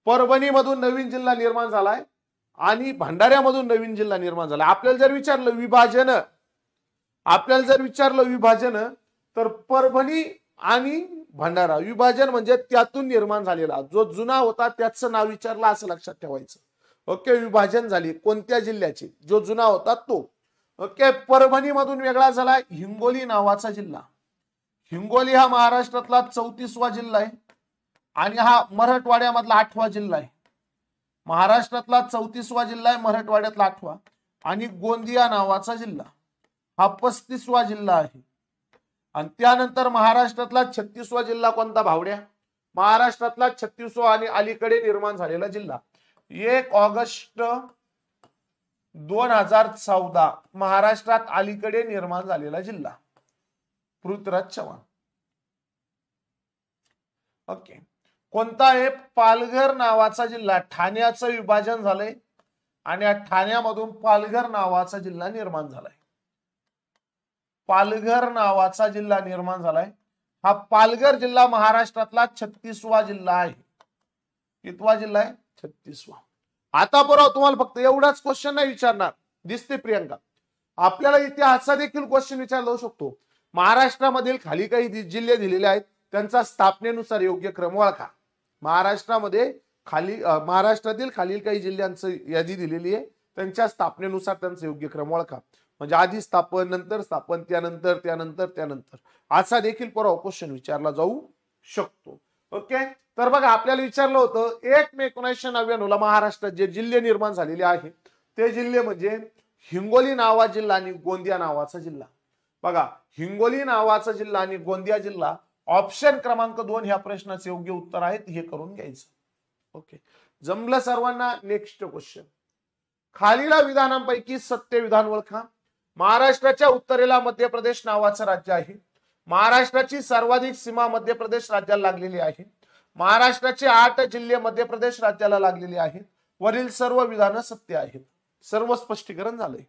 परभणीमधून नवीन जिल्हा निर्माण झालाय आणि भंडाऱ्यामधून नवीन जिल्हा निर्माण झाला. आपल्याला जर विचारलं विभाजन तर परभणी आणि भंडारा. विभाजन म्हणजे त्यातून निर्माण झालेला, जो जुना होता त्याचं नाव विचारलं असं लक्षात ठेवायचं. ओके. विभाजन झाली कोणत्या जिल्ह्याचे? जो जुना होता तो. ओके. परभणी मधून वेगळा झाला हिंगोली नावाचा जिल्हा. हिंगोली हा महाराष्ट्रातला 34वा जिल्हा आहे आणि हा मराठवाड्यामधला 8वा जिल्हा आहे. महाराष्ट्रातला 34वा जिल्हा आहे, मराठवाड्यातला 8वा. आणि गोंदिया नावाचा जिल्हा हा 35वा जिल्हा आहे. आणि त्यानंतर महाराष्ट्रातला 36वा जिल्हा कोणता भावड्या? महाराष्ट्रातला 36वा आणि अलीकडे निर्माण झालेला जिल्हा 1 ऑगस्ट 2014 महाराष्ट्रात अलीकडे निर्माण झालेला जिल्हा पृथ्वीराज चव्हाण. ओके. कोणता आहे? पालघर नावाचा जिल्हा. ठाण्याचं विभाजन झालंय आणि ठाण्यामधून पालघर नावाचा जिल्हा निर्माण झालाय. पालघर नावाचा जिल्हा निर्माण झालाय हा पालघर जिल्हा महाराष्ट्रातला 36वा जिल्हा आहे. कितवा जिल्हा आहे? 36वा. आता बरोबर तुम्हाला फक्त एवढाच क्वेश्चन नाही विचारणार. दिसते प्रियंका, आपल्याला इतिहासाचा देखील क्वेश्चन विचारला जाऊ शकतो. महाराष्ट्रामधील खाली काही जिल्हे दिलेले आहेत, त्यांचा स्थापनेनुसार योग्य क्रम ओळखा. महाराष्ट्रातील खालील काही जिल्ह्यांची यादी दिलेली आहे, त्यांच्या स्थापनेनुसार त्यांचा योग्य क्रम ओळखा. म्हणजे आधी स्थापन, नंतर स्थापन, त्यानंतर असा देखील परवा क्वेश्चन विचारला जाऊ शकतो. ओके, तर बघा आपल्याला विचारलं होतं 1 मे 1999 ला महाराष्ट्रात जे जिल्हे निर्माण झालेले आहेत ते जिल्हे म्हणजे हिंगोली नावाचा जिल्हा आणि गोंदिया नावाचा जिल्हा. बघा, हिंगोली नावाचा जिल्हा आणि गोंदिया जिल्हा ऑप्शन क्रमांक 2 ह्या प्रश्नाचे योग्य उत्तर आहेत, हे करून घ्यायचं. ओके, जमलं सर्वांना? नेक्स्ट क्वेश्चन, खालील विधानांपैकी सत्य विधान ओळखा. महाराष्ट्राच्या उत्तरेला मध्य प्रदेश नावाचं राज्य आहे. महाराष्ट्राची सर्वाधिक सीमा मध्य प्रदेश राज्याला लागलेली आहे. महाराष्ट्राचे 8 जिल्हे मध्य प्रदेश राज्याला लागलेले आहेत. वरील सर्व विधानं सत्य आहेत. सर्व स्पष्टीकरण झालंय.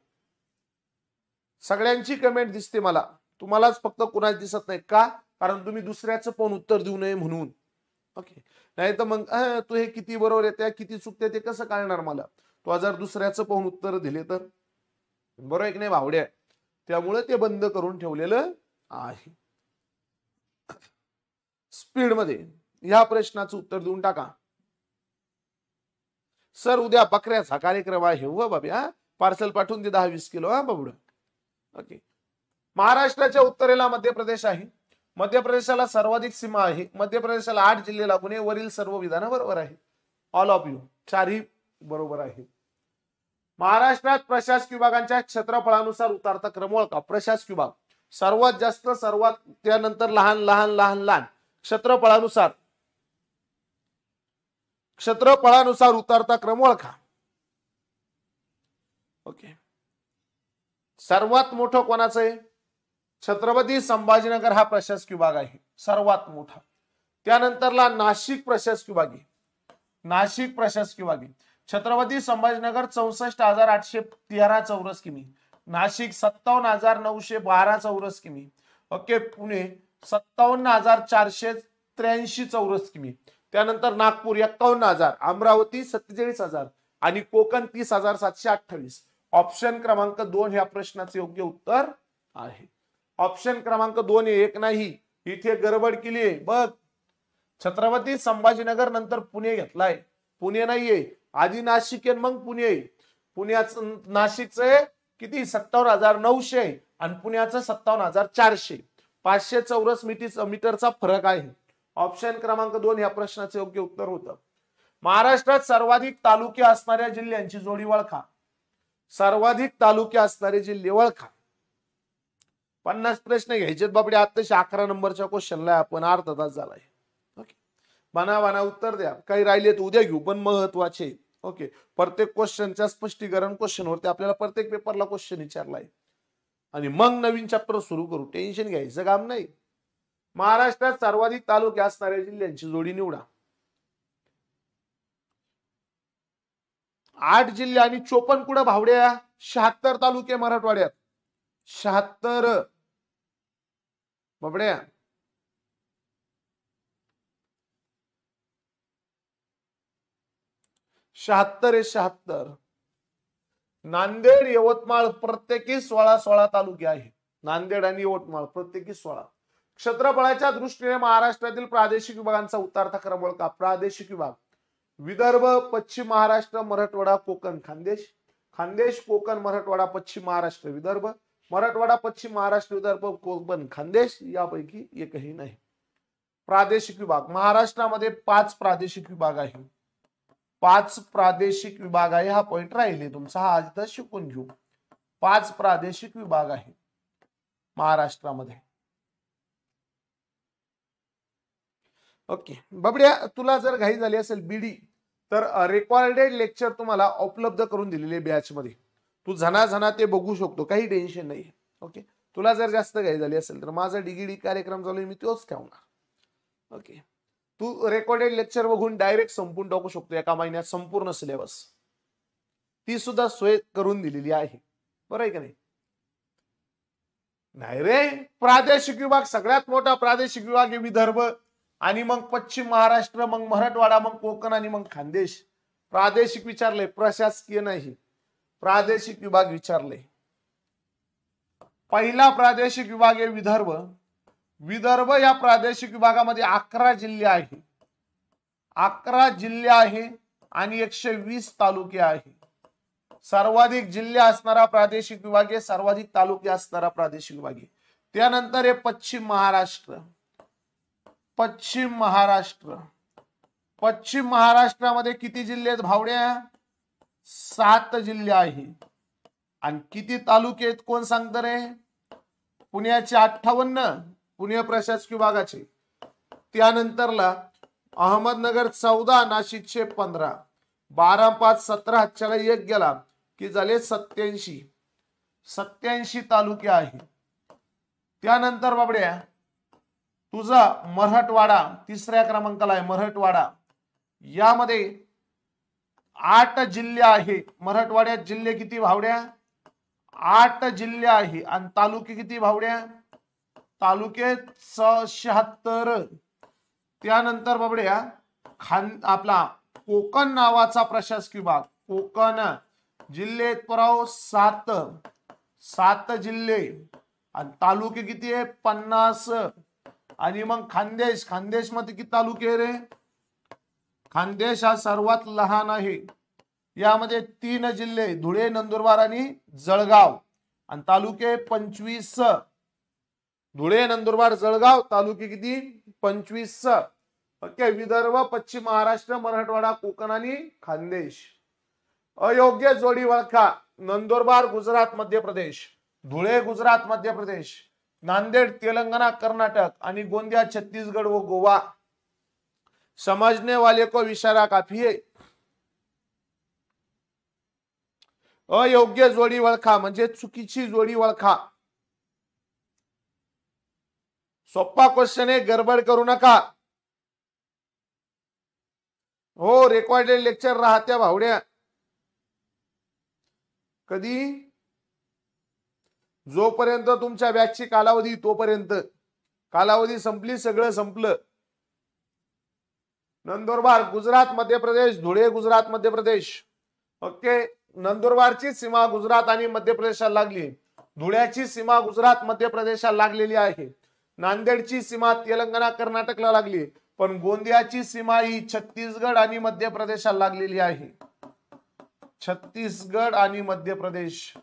सगळ्यांची कमेंट दिसते मला, तुम्हालाच फक्त कुणाच दिसत नाही का? कारण तुम्ही दुसऱ्याचं पण उत्तर देऊ नये म्हणून. ओके, नाही तर मग तू हे किती बरोबर येते किती चुकते ते कसं कळणार मला? तू जर दुसऱ्याचं पण उत्तर दिले तर बरोबर आहे की नाही भावड्या? त्यामुळे ते बंद करून ठेवलेलं आहे. स्पीड मध्ये ह्या प्रश्नाचं उत्तर देऊन टाका. सर उद्या बकऱ्याचा कार्यक्रम आहे हो बाबा, पार्सल पाठवून दे 10-20 किलो हा बाबूड. ओके, महाराष्ट्राच्या उत्तरेला मध्य प्रदेश आहे. मध्य प्रदेशाला सर्वाधिक सीमा आहे. मध्य प्रदेशाला 8 जिल्हे लागून आहे. वरील सर्व विधानं बरोबर आहे. ऑल ऑफ यू, चारही बरोबर आहे. महाराष्ट्रात प्रशासकीय विभागांच्या क्षेत्रफळानुसार उतरता क्रम ओळखा. प्रशासकीय विभाग सर्वात जास्त, सर्वात त्यानंतर लहान लहान लहान लहान क्षेत्रफळानुसार उतरता क्रम ओळखा. ओके, सर्वात मोठं कोणाचं आहे? छत्रपती संभाजीनगर हा प्रशासकीय विभाग आहे सर्वात मोठा. त्यानंतरला नाशिक प्रशासकीय विभाग आहे. नाशिक प्रशासकीय विभाग आहे. छत्रपती संभाजीनगर 64,813 चौरस किमी. नाशिक 57,912 चौरस किमी. ओके, पुणे 57,483 चौरस किमी. त्यानंतर नागपूर 51,000, अमरावती 47,000 आणि कोकण 30,728. ऑप्शन क्रमांक 2 ह्या प्रश्नाचे योग्य उत्तर आहे. ऑप्शन क्रमांक 2 1 नाही, इथे गडबड केली आहे बघ. छत्रपती संभाजीनगर नंतर पुणे घेतलाय. पुणे नाहीये, आधी नाशिक आहे मग पुणे. पुण्याचं नाशिकचं किती 57,900 आणि पुण्याचं 57,400. 500 चौरस मीटरचा फरक आहे. ऑप्शन क्रमांक 2 या प्रश्नाचे योग्य उत्तर होतं. महाराष्ट्रात सर्वाधिक तालुके असणाऱ्या जिल्ह्यांची जोडी ओळखा. सर्वाधिक तालुके असणारे जिल्हे ओळखा. 50 प्रश्न घ्यायचेत बाबडे. आताशी 11 नंबरच्या क्वेश्चनला आपण अर्धा तास झालाय. ओके, बना उत्तर द्या. काही राहिले तर उद्या घेऊ, पण महत्वाचे. ओके, प्रत्येक क्वेश्चनच्या स्पष्टीकरण क्वेश्चनवरती आपल्याला प्रत्येक पेपरला क्वेश्चन विचारलाय आणि मग नवीन चॅप्टर सुरू करू. टेन्शन घ्यायचं काम नाही. महाराष्ट्रात सर्वाधिक तालुके असणाऱ्या जिल्ह्यांची जोडी निवडा. 8 जिल्हे आणि 54 कुठं भावड्या? 76 तालुके मराठवाड्यात. 76 बाबड्या. शहात्तर. नांदेड यवतमाळ प्रत्येकी 16 तालुके आहेत. नांदेड आणि यवतमाळ प्रत्येकी 16. क्षेत्रफळाच्या दृष्टीने महाराष्ट्रातील प्रादेशिक विभागांचा उतरता क्रम ओळखा. प्रादेशिक विभाग विदर्भ, पश्चिम महाराष्ट्र, मराठवाडा, कोकण, खानदेश. खानदेश, कोकण, मराठवाडा, पश्चिम महाराष्ट्र, विदर्भ. मराठवाडा, पश्चिम महाराष्ट्र, विदर्भ, कोकण, खानदेश यापैकी एकही नाही. प्रादेशिक विभाग महाराष्ट्रामध्ये 5 प्रादेशिक विभाग आहे. 5 प्रादेशिक विभाग आहे. हा पॉइंट राहिले तुमचा, हा आज शिकून घेऊ. 5 प्रादेशिक विभाग आहे महाराष्ट्रामध्ये. ओके बाबड्या, तुला जर घाई झाली असेल बीडी तर रेकॉर्डेड लेक्चर तुम्हाला उपलब्ध करून दिलेले बॅच मध्ये. तू झना ते बघू शकतो, काही टेन्शन नाही. ओके, तुला जर जास्त घाई झाली असेल तर माझा डीगीडी कार्यक्रम चालू आहे, मी तोच ठेवणार. ओके, तू रेकॉर्डेड लेक्चर बघून डायरेक्ट संपून टाकू शकतो एका महिन्यात संपूर्ण सिलेबस. ती सुद्धा सोय करून दिलेली आहे. बरं आहे का नाही? नाही रे, प्रादेशिक विभाग सगळ्यात मोठा प्रादेशिक विभाग आहे विदर्भ, आणि मग पश्चिम महाराष्ट्र, मग मराठवाडा, मग कोकण, आणि मग खानदेश. प्रादेशिक विचारले, प्रशासकीय नाही, प्रादेशिक विभाग विचारले. पहिला प्रादेशिक विभाग आहे विदर्भ. विदर्भ या प्रादेशिक विभागामध्ये 11 जिल्हे आहे, 11 जिल्हे आहे आणि 120 तालुके आहे. सर्वाधिक जिल्हे असणारा प्रादेशिक विभाग आहे, सर्वाधिक तालुके असणारा प्रादेशिक विभाग आहे. त्यानंतर आहे पश्चिम महाराष्ट्र. पश्चिम महाराष्ट्र, पश्चिम महाराष्ट्रामध्ये किती जिल्हे आहेत भावड्या? 7 जिल्हे आहे. आणि किती तालुके आहेत कोण सांगतं रे? पुण्याचे 58, पुणे प्रशासकीय विभागाचे. त्यानंतरला अहमदनगर 14, नाशिकचे 15, 12 5 17, चला एक गेला की झाले 87 तालुके आहे. त्यानंतर बाबड्या तुझा मराठवाडा तिसऱ्या क्रमांकाला आहे. मराठवाडा यामध्ये 8 जिल्हे आहे. मराठवाड्यात जिल्हे किती भावड्या? 8 जिल्हे आहे. आणि तालुके किती भावड्या? तालुके 76. त्यानंतर बाबड्या आपला कोकण नावाचा प्रशासकीय विभाग, कोकण जिल्हे पुराव 7 जिल्हे आणि तालुके किती आहे? 50. आणि मग खानदेश, खानदेश मध्ये किती तालुके रे? खानदेश हा सर्वात लहान आहे. यामध्ये 3 जिल्हे, धुळे, नंदुरबार आणि जळगाव, आणि तालुके 25. धुळे, नंदुरबार, जळगाव, तालुके किती? 25. ओके. विदर्भ, पश्चिम महाराष्ट्र, मराठवाडा, कोकण आणि खानदेश. अयोग्य जोडी ओळखा. नंदुरबार गुजरात मध्य प्रदेश, धुळे गुजरात मध्य प्रदेश, नांदेड तेलंगणा कर्नाटक, आणि गोंदिया छत्तीसगढ़ व गोवा. समझने वाले को इशारा काफी है. अयोग्य जोडी ओळखा म्हणजे चुकीची जोडी ओळखा. सोपा क्वेश्चन आहे, गडबड करू नका. हो, रेकॉर्डेड लेक्चर राहत्या भावड्या. कधी? जोपर्यंत तुमच्या बॅचची कालावधी, तोपर्यंत. कालावधी संपली, सगळं संपलं. नंदुरबार गुजरात मध्य प्रदेश, धुळे गुजरात मध्य प्रदेश. ओके. नंदुरबारची सीमा गुजरात आणि मध्य प्रदेशाला लागली. धुळ्याची सीमा गुजरात मध्य प्रदेशाला लागलेली आहे. नांदेडची सीमा तेलंगणा कर्नाटकला लागली, पण गोंदियाची सीमा ही छत्तीसगड आणि मध्य प्रदेशाला लागलेली आहे. छत्तीसगड आणि मध्य प्रदेश.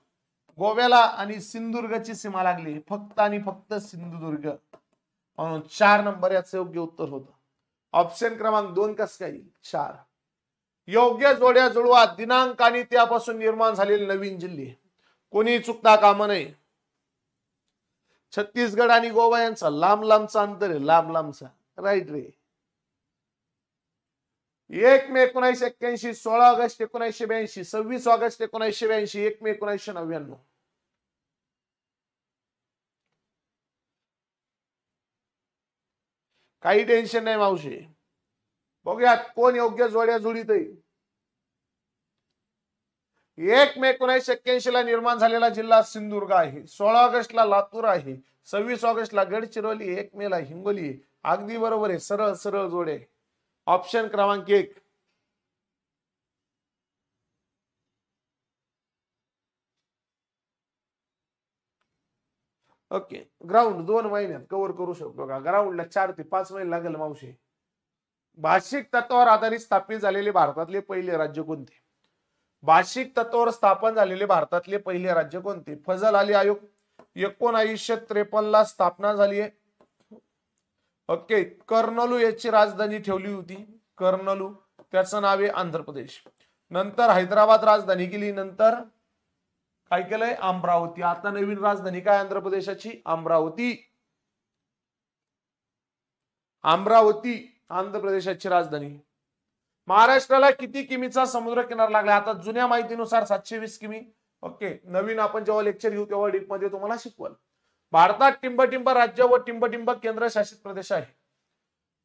गोव्याला आणि सिंधुदुर्गची सीमा लागली, फक्त आणि फक्त सिंधुदुर्ग. म्हणून 4 नंबर याचं योग्य उत्तर होतं. ऑप्शन क्रमांक 2 कसं काय? 4. योग्य जोड्या जुळवा. दिनांक आणि त्यापासून निर्माण झालेले नवीन जिल्हे. कोणी चुकता कामा नये. छत्तीसगड आणि गोवा यांचा लांब लांबचा अंतर आहे, लांब लांबचा. राईट रे. 1 मे 1981, 16 ऑगस्ट 1982, 26 ऑगस्ट 1982, 1 मे 1999. काही टेन्शन नाही मावशी. बघूयात कोण योग्य जोड्या जुळीत आहे. 1 मे 1981 ला निर्माण झालेला जिल्हा सिंधुदुर्ग आहे. 16 ऑगस्टला लातूर आहे. 26 ऑगस्टला गडचिरोली, 1 मे ला हिंगोली. अगदी बरोबर आहे. सरळ सरळ जोडे. ऑप्शन क्रमांक 1. ओके. ग्राउंड 2 महिन्यात कव्हर करू शकतो का? ग्राउंडला 4 ते 5 महिने लागेल मावशी. भाषिक तत्वावर आधारित स्थापित झालेले भारतातले पहिले राज्य कोणते? भाषिक तत्वावर स्थापन झालेले भारतातले पहिले राज्य कोणते? फजल अली आयोग 1953 ला स्थापना झाली आहे. ओके. कर्नूल याची राजधानी ठेवली होती. कर्नूल, त्याचं नाव आहे आंध्र प्रदेश. नंतर हैदराबाद राजधानी केली. नंतर काय केलंय? अमरावती. आता नवीन राजधानी काय आंध्र प्रदेशाची? अमरावती. अमरावती आंध्र प्रदेशाची राजधानी. महाराष्ट्राला किती किमीचा समुद्र किनारा लागला? आता जुन्या माहितीनुसार 720 किमी. ओके. नवीन आपण जेव्हा लेक्चर घेऊ तेव्हा डीप मध्ये तुम्हाला शिकवल. भारतात टिंबटिंब राज्य व टिंबटिंब केंद्र शासित प्रदेश आहे.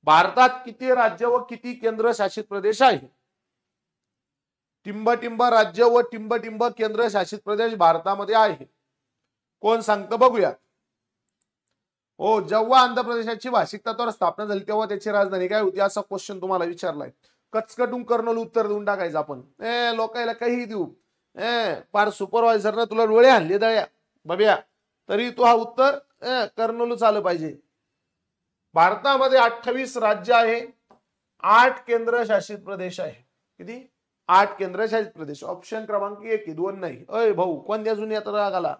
भारतात किती राज्य व किती केंद्र शासित प्रदेश आहे? टिंबटिंब राज्य व टिंबटिंब केंद्र शासित प्रदेश भारतामध्ये आहे. कोण सांगतं बघूया. हो, जेव्हा आंध्र प्रदेशाची भाषिक तत्वावर स्थापना झाली तेव्हा त्याची राजधानी काय होती असा क्वेश्चन तुम्हाला विचारलाय. कचकटून कर्नल उत्तर देऊन टाकायचं आपण. लोकायला काही देऊ. पार सुपरवायझरनं तुला डोळे आणले दळ्या बब्या, तरी तू हा उत्तर कर्नलच आलं पाहिजे. भारतामध्ये 28 राज्य आहे, 8 केंद्रशासित प्रदेश आहे. किती? 8 केंद्रशासित प्रदेश. ऑप्शन क्रमांक 1 2 नाही. अय भाऊ कोणत्या जुन्यात राग आला.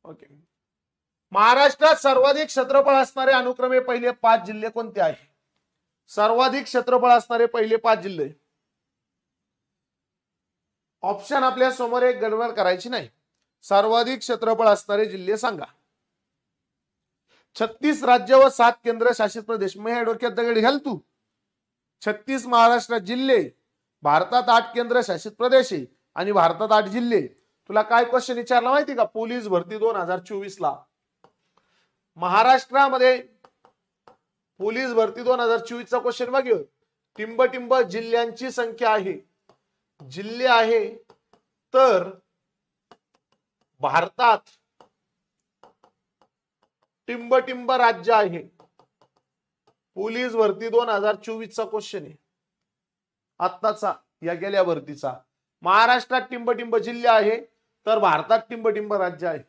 ओके. महाराष्ट्रात सर्वाधिक क्षेत्रफळ असणारे अनुक्रमे पहिले 5 जिल्हे कोणते आहे? सर्वाधिक क्षेत्रफळ असणारे पहिले 5 जिल्हे. ऑप्शन आपल्या समोर एक गडबड करायची नाही. सर्वाधिक क्षेत्रफळ असणारे जिल्हे सांगा. 36 राज्य व 7 केंद्रशासित प्रदेश. मी डोक्यात दगड घाल तू. 36 महाराष्ट्रात जिल्हे, भारतात 8 केंद्रशासित प्रदेश आणि भारतात 8 जिल्हे. तुला काय क्वेश्चन विचारला माहिती का? पोलीस भरती 2024 ला महाराष्ट्रामध्ये पोलीस भरती 2024 चा क्वेश्चन बघ. टिंब जिल्ह्यांची संख्या आहे, जिल्हे आहे, तर भारतात टिंब राज्य आहे. पोलीस भरती 2024 चा क्वेश्चन आहे आत्ताचा, या गेल्या भरतीचा. महाराष्ट्रात टिंब जिल्हे आहे, तर भारतात टिंब राज्य आहे.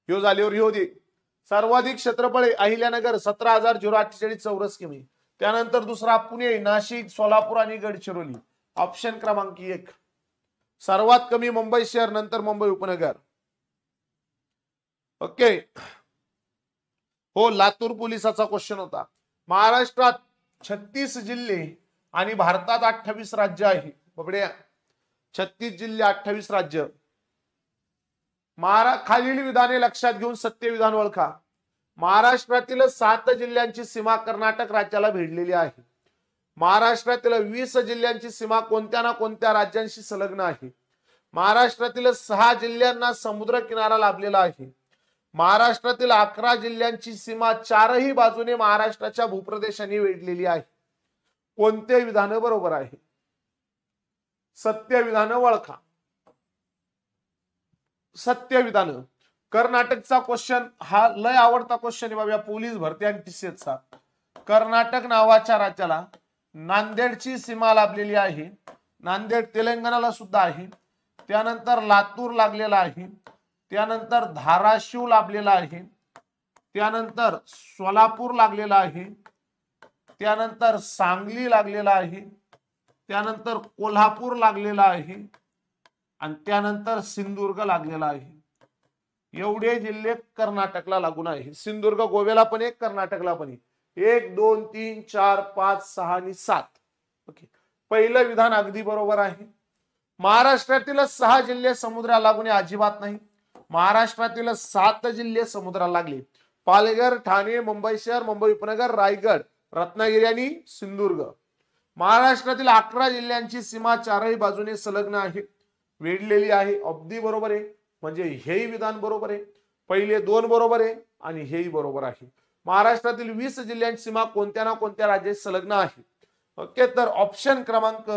ह्यो झाल्यावर ह्यो दे. सर्वाधिक क्षेत्रफळ अहिल्यानगर 17,048 चौरस किमी. त्यानंतर दुसरा पुणे, नाशिक, सोलापूर आणि गडचिरोली. ऑप्शन क्रमांक 1. सर्वात कमी मुंबई शहर, नंतर मुंबई उपनगर. ओके. हो, लातूर पोलिसाचा क्वेश्चन होता. महाराष्ट्रात 36 जिल्हे आणि भारतात 28 राज्य आहे. बबड्या 36 जिल्हे 28 राज्य. खालील विधाने लक्षात घेऊन सत्य विधान ओळखा. महाराष्ट्रातील 7 जिल्ह्यांची सीमा कर्नाटक राज्याला भिडलेली आहे. महाराष्ट्रातील 20 जिल्ह्यांची सीमा कोणत्या ना कोणत्या राज्यांशी संलग्न आहे. महाराष्ट्रातील 6 जिल्ह्यांना समुद्र किनारा लाभलेला आहे. महाराष्ट्रातील 11 जिल्ह्यांची सीमा 4ही बाजूने महाराष्ट्राच्या भूप्रदेशाने वेढलेली आहे. कोणते विधान बरोबर आहे? सत्य विधान ओळखा. सत्य विधान. कर्नाटकचा क्वेश्चन हा लय आवडता क्वेश्चन आहे बाबा, पोलीस भरती आणि टीसीएसचा. कर्नाटक नावाच्या राज्याला नांदेडची सीमा लाभलेली आहे. नांदेड तेलंगणाला सुद्धा आहे. त्यानंतर लातूर लागलेला आहे. त्यानंतर धाराशिव लाभलेला आहे. त्यानंतर सोलापूर लागलेला आहे. त्यानंतर सांगली लागलेला आहे. त्यानंतर कोल्हापूर लागलेला आहे आणि त्यानंतर सिंधुदुर्ग लागलेला आहे. एवढे जिल्हे कर्नाटकला लागून आहे. सिंधुदुर्ग गोव्याला पण एक, कर्नाटकला पण एक. 1 2 3 4 5 6 आणि 7. ओके. पहिलं विधान अगदी बरोबर आहे. महाराष्ट्रातील 6 जिल्हे समुद्राला लागून अजिबात नाही. महाराष्ट्रातील 7 जिल्हे समुद्राला लागले. पालघर, ठाणे, मुंबई शहर, मुंबई उपनगर, रायगड, रत्नागिरी आणि सिंधुदुर्ग. महाराष्ट्रातील 11 जिल्ह्यांची सीमा 4ही बाजूने संलग्न आहे, वेढलेली आहे. अगदी बरोबर आहे. म्हणजे हेही विधान बरोबर आहे. पहिले 2 बरोबर आहे आणि हेही बरोबर आहे. महाराष्ट्रातील 20 जिल्ह्यांची सीमा कोणत्या ना कोणत्या राज्यात संलग्न आहे. ओके. तर ऑप्शन क्रमांक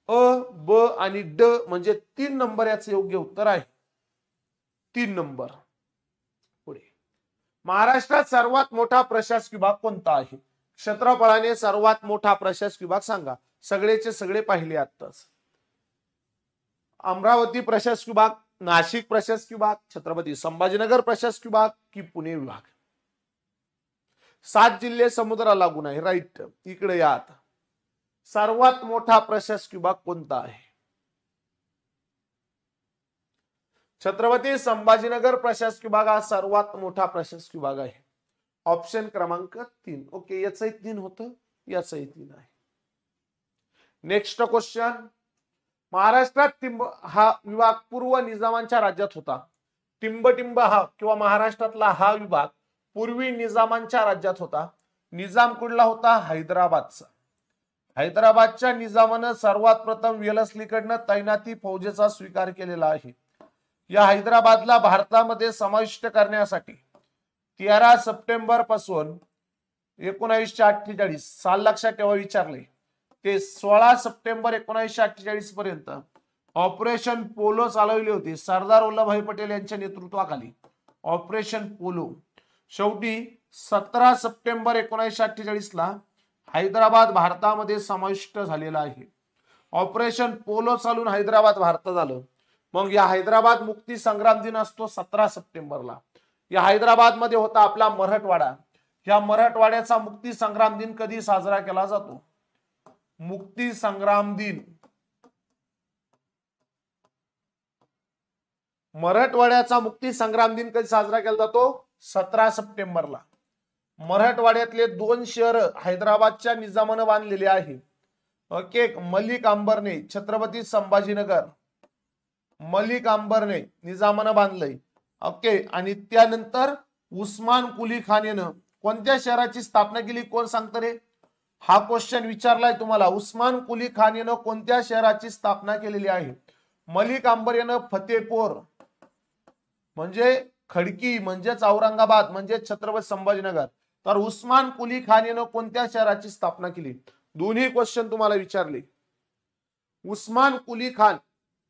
अ, ब आणि ड म्हणजे 3 नंबर याचं योग्य उत्तर आहे. 3 नंबर. पुढे. महाराष्ट्रात सर्वात मोठा प्रशासकीय विभाग कोणता आहे? क्षेत्रफळाने सर्वात मोठा प्रशासकीय विभाग सांगा. सगळेचे सगळे पाहिले आत्ताच. अमरावती प्रशासकीय विभाग, नाशिक प्रशासकीय विभाग, छत्रपती संभाजीनगर प्रशासकीय विभाग की पुणे विभाग. 7 जिल्हे समुद्राला लागून आहे. राईट. इकडे या आता. सर्वात मोठा प्रशासकीय विभाग कोणता आहे? छत्रपती संभाजीनगर प्रशासकीय विभाग हा सर्वात मोठा प्रशासकीय विभाग आहे. ऑप्शन क्रमांक 3. ओके. याचंही 3 होतं, याचंही 3 आहे. Next question. महाराष्ट्रात टिंब हा विभाग पूर्व निजामांच्या राज्यात होता. टिंब हा किंवा महाराष्ट्रातला हा विभाग पूर्वी निजामांच्या राज्यात होता. निजाम कुठला होता? हैदराबादचा. हैदराबादच्या निजामानं सर्वात प्रथम वेलस्लीकडनं तैनाती फौजेचा स्वीकार केलेला आहे. या हैदराबादला भारतामध्ये समाविष्ट करण्यासाठी 13 सप्टेंबर पासून 1948 साल लक्षात ठेवा विचारले ते 16 सप्टेंबर 1948 पर्यंत ऑपरेशन पोलो चालवले होते सरदार वल्लभभाई पटेल यांच्या नेतृत्वाखाली. Operation polo. शेवटी 17 सप्टेंबर 1948 ला हैदराबाद भारतामध्ये समाविष्ट झालेला आहे. ऑपरेशन पोलो चालून हैदराबाद भारत झालं. मग या हैदराबाद मुक्ती संग्राम दिन असतो 17 सप्टेंबरला. या हैदराबाद मध्ये होता आपला मराठवाडा. या मराठवाड्याचा मुक्ती संग्राम दिन कधी साजरा केला जातो? मुक्ती संग्राम दिन मराठवाड्याचा मुक्ती संग्राम दिन कधी साजरा केला जातो? 17 सप्टेंबरला. मराठवाड्यातले 2 शहर हैदराबादच्या निजामानं बांधलेले आहे. ओके, मलिक अंबरने छत्रपती संभाजीनगर, मलिक अंबरने निजामानं बांधलंय. ओके, आणि त्यानंतर उस्मान कुली खानेनं कोणत्या शहराची स्थापना केली? कोण सांगतं रे? हा क्वेश्चन विचारलाय तुम्हाला. उस्मान कुली खानेनं कोणत्या शहराची स्थापना केलेली आहे? मलिक अंबर यानं फतेपूर म्हणजे खडकी म्हणजेच औरंगाबाद म्हणजे छत्रपती संभाजीनगर. तर उस्मान कुली खान यानं कोणत्या शहराची स्थापना केली? दोन्ही क्वेश्चन तुम्हाला विचारले. उस्मान कुली खान,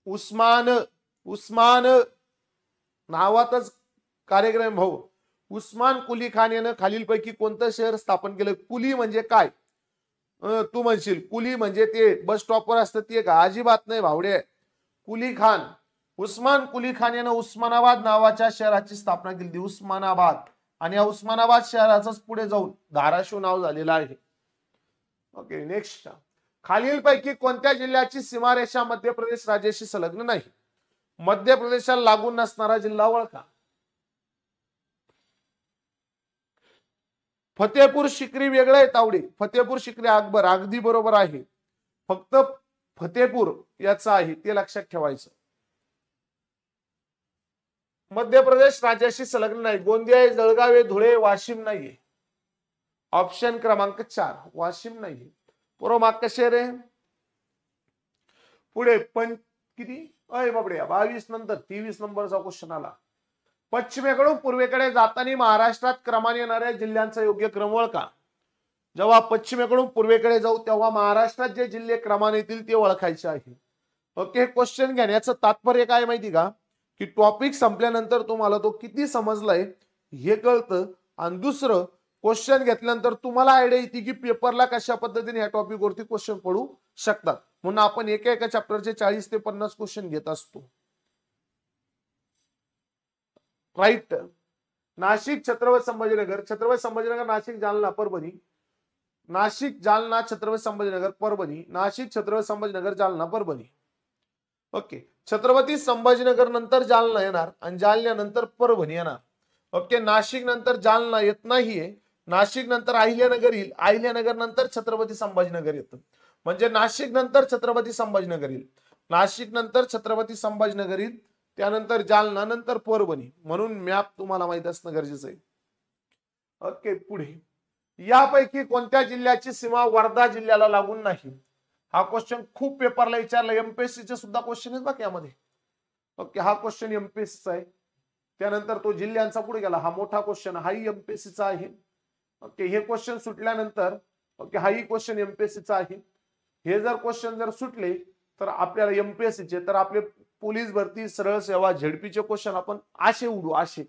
उस्मान नावातच कार्यक्रम भाऊ. उस्मान कुली खान यानं खालीलपैकी कोणतं शहर स्थापन केलं? कुली म्हणजे काय? तू म्हणशील कुली म्हणजे ते बस स्टॉपवर असतं ते का? अजिबात नाही भावडे. कुली खान, उस्मान कुली खान यानं उस्मानाबाद नावाच्या शहराची स्थापना केली. उस्मानाबाद. आणि या उस्मानाबाद शहराचंच पुढे जाऊन धाराशिव नाव झालेलं आहे. Okay, next. खालीलपैकी कोणत्या जिल्ह्याची सीमारेषा मध्य प्रदेश राज्याशी संलग्न नाही? मध्य प्रदेशाला लागून नसणारा जिल्हा ओळखा. फतेपूर शिक्री वेगळं आहे तावडे. फतेपूर शिक्री अकबर अगदी बरोबर आहे. फक्त फतेपूर याचं आहे ते लक्षात ठेवायचं. मध्य प्रदेश राज्याशी संलग्न नाही. गोंदिया आहे, जळगाव आहे, धुळे, वाशिम नाहीये. ऑप्शन क्रमांक 4 वाशिम नाहीये. बरोबर. माग कसे रे? पुढे किती? अय बाबड्या 22 नंतर 23 नंबरचा क्वेश्चन आला. पश्चिमेकडून पूर्वेकडे जाताना महाराष्ट्रात क्रमाने येणाऱ्या जिल्ह्यांचा योग्य क्रम ओळखा. जेव्हा पश्चिमेकडून पूर्वेकडे जाऊ तेव्हा महाराष्ट्रात जे जिल्हे क्रमाने येतील ते ओळखायचे आहे. ओके, क्वेश्चन घेण्याचं तात्पर्य काय माहिती का? की टॉपिक संपल्यानंतर तुम्हाला तो किती समजलाय हे कळतं. आणि दुसरं, क्वेश्चन घेतल्यानंतर तुम्हाला आयडिया येते की पेपरला कशा पद्धतीने या टॉपिक वरती क्वेश्चन पडू शकतात. म्हणून आपण एका चॅप्टरचे 40 ते 50 क्वेश्चन घेत असतो. राईट. नाशिक, छत्रपती संभाजीनगर, छत्रपती संभाजीनगर, नाशिक, जालना, परभणी. नाशिक, जालना, छत्रपती संभाजीनगर, परभणी. नाशिक, छत्रपती संभाजीनगर, जालना, परभणी. ओके, छत्रपती संभाजीनगर नंतर जालना येणार आणि जालन्यानंतर परभणी येणार. ओके, नाशिक नंतर जालना येत नाहीये. नाशिक नंतर अहिल्यानगर येईल. अहिल्यानगर नंतर छत्रपती संभाजीनगर येतं. म्हणजे नाशिक नंतर छत्रपती संभाजीनगर येईल. नाशिक नंतर छत्रपती संभाजीनगर येईल. त्यानंतर जालना, नंतर परभणी. म्हणून मॅप तुम्हाला माहित असणं गरजेचं आहे. ओके, पुढे. यापैकी कोणत्या जिल्ह्याची सीमा वर्धा जिल्ह्याला लागून नाही? हा क्वेश्चन खूप पेपरला विचारला. एमपीएससीचे सुद्धा क्वेश्चन आहेत बघा यामध्ये. ओके, हा क्वेश्चन एमपीएससीचा आहे. त्यानंतर तो जिल्ह्यांचा पुढे गेला. हा मोठा क्वेश्चन हाही एमपीएससीचा आहे. ओके, हे क्वेश्चन सुटल्यानंतर ओके हाही क्वेश्चन एमपीएससीचा आहे. हे जर क्वेश्चन जर सुटले तर आपल्याला एमपीएससीचे तर आपले पोलीस भरती, सरळ सेवा, झेडपीचे क्वेश्चन आपण असे उडू असे.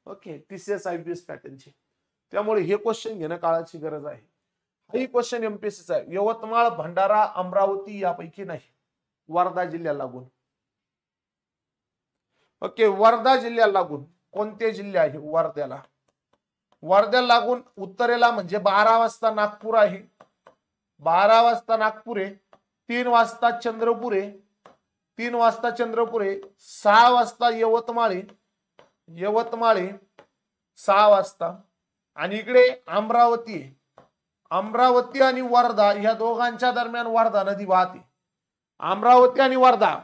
ओके, टीसीएस आयपीएस पॅटर्नचे. त्यामुळे हे क्वेश्चन घेणं काळाची गरज आहे. हाही क्वेश्चन एमपीएससीचा आहे. यवतमाळ, भंडारा, अमरावती यापैकी नाही. वर्धा जिल्ह्याला लागून. ओके, वर्धा जिल्ह्याला लागून कोणते जिल्हे आहे? वर्ध्याला. वर्ध्याला लागून उत्तरेला म्हणजे 12 वाजता नागपूर आहे. 12 वाजता नागपूर आहे. 3 वाजता चंद्रपूर आहे. 3 वाजता चंद्रपूर आहे. 6 वाजता यवतमाळ आहे. यवतमाळ आहे 6 वाजता. आणि इकडे अमरावती आहे. अमरावती आणि वर्धा या दोघांच्या दरम्यान वर्धा नदी वाहते. अमरावती आणि वर्धा,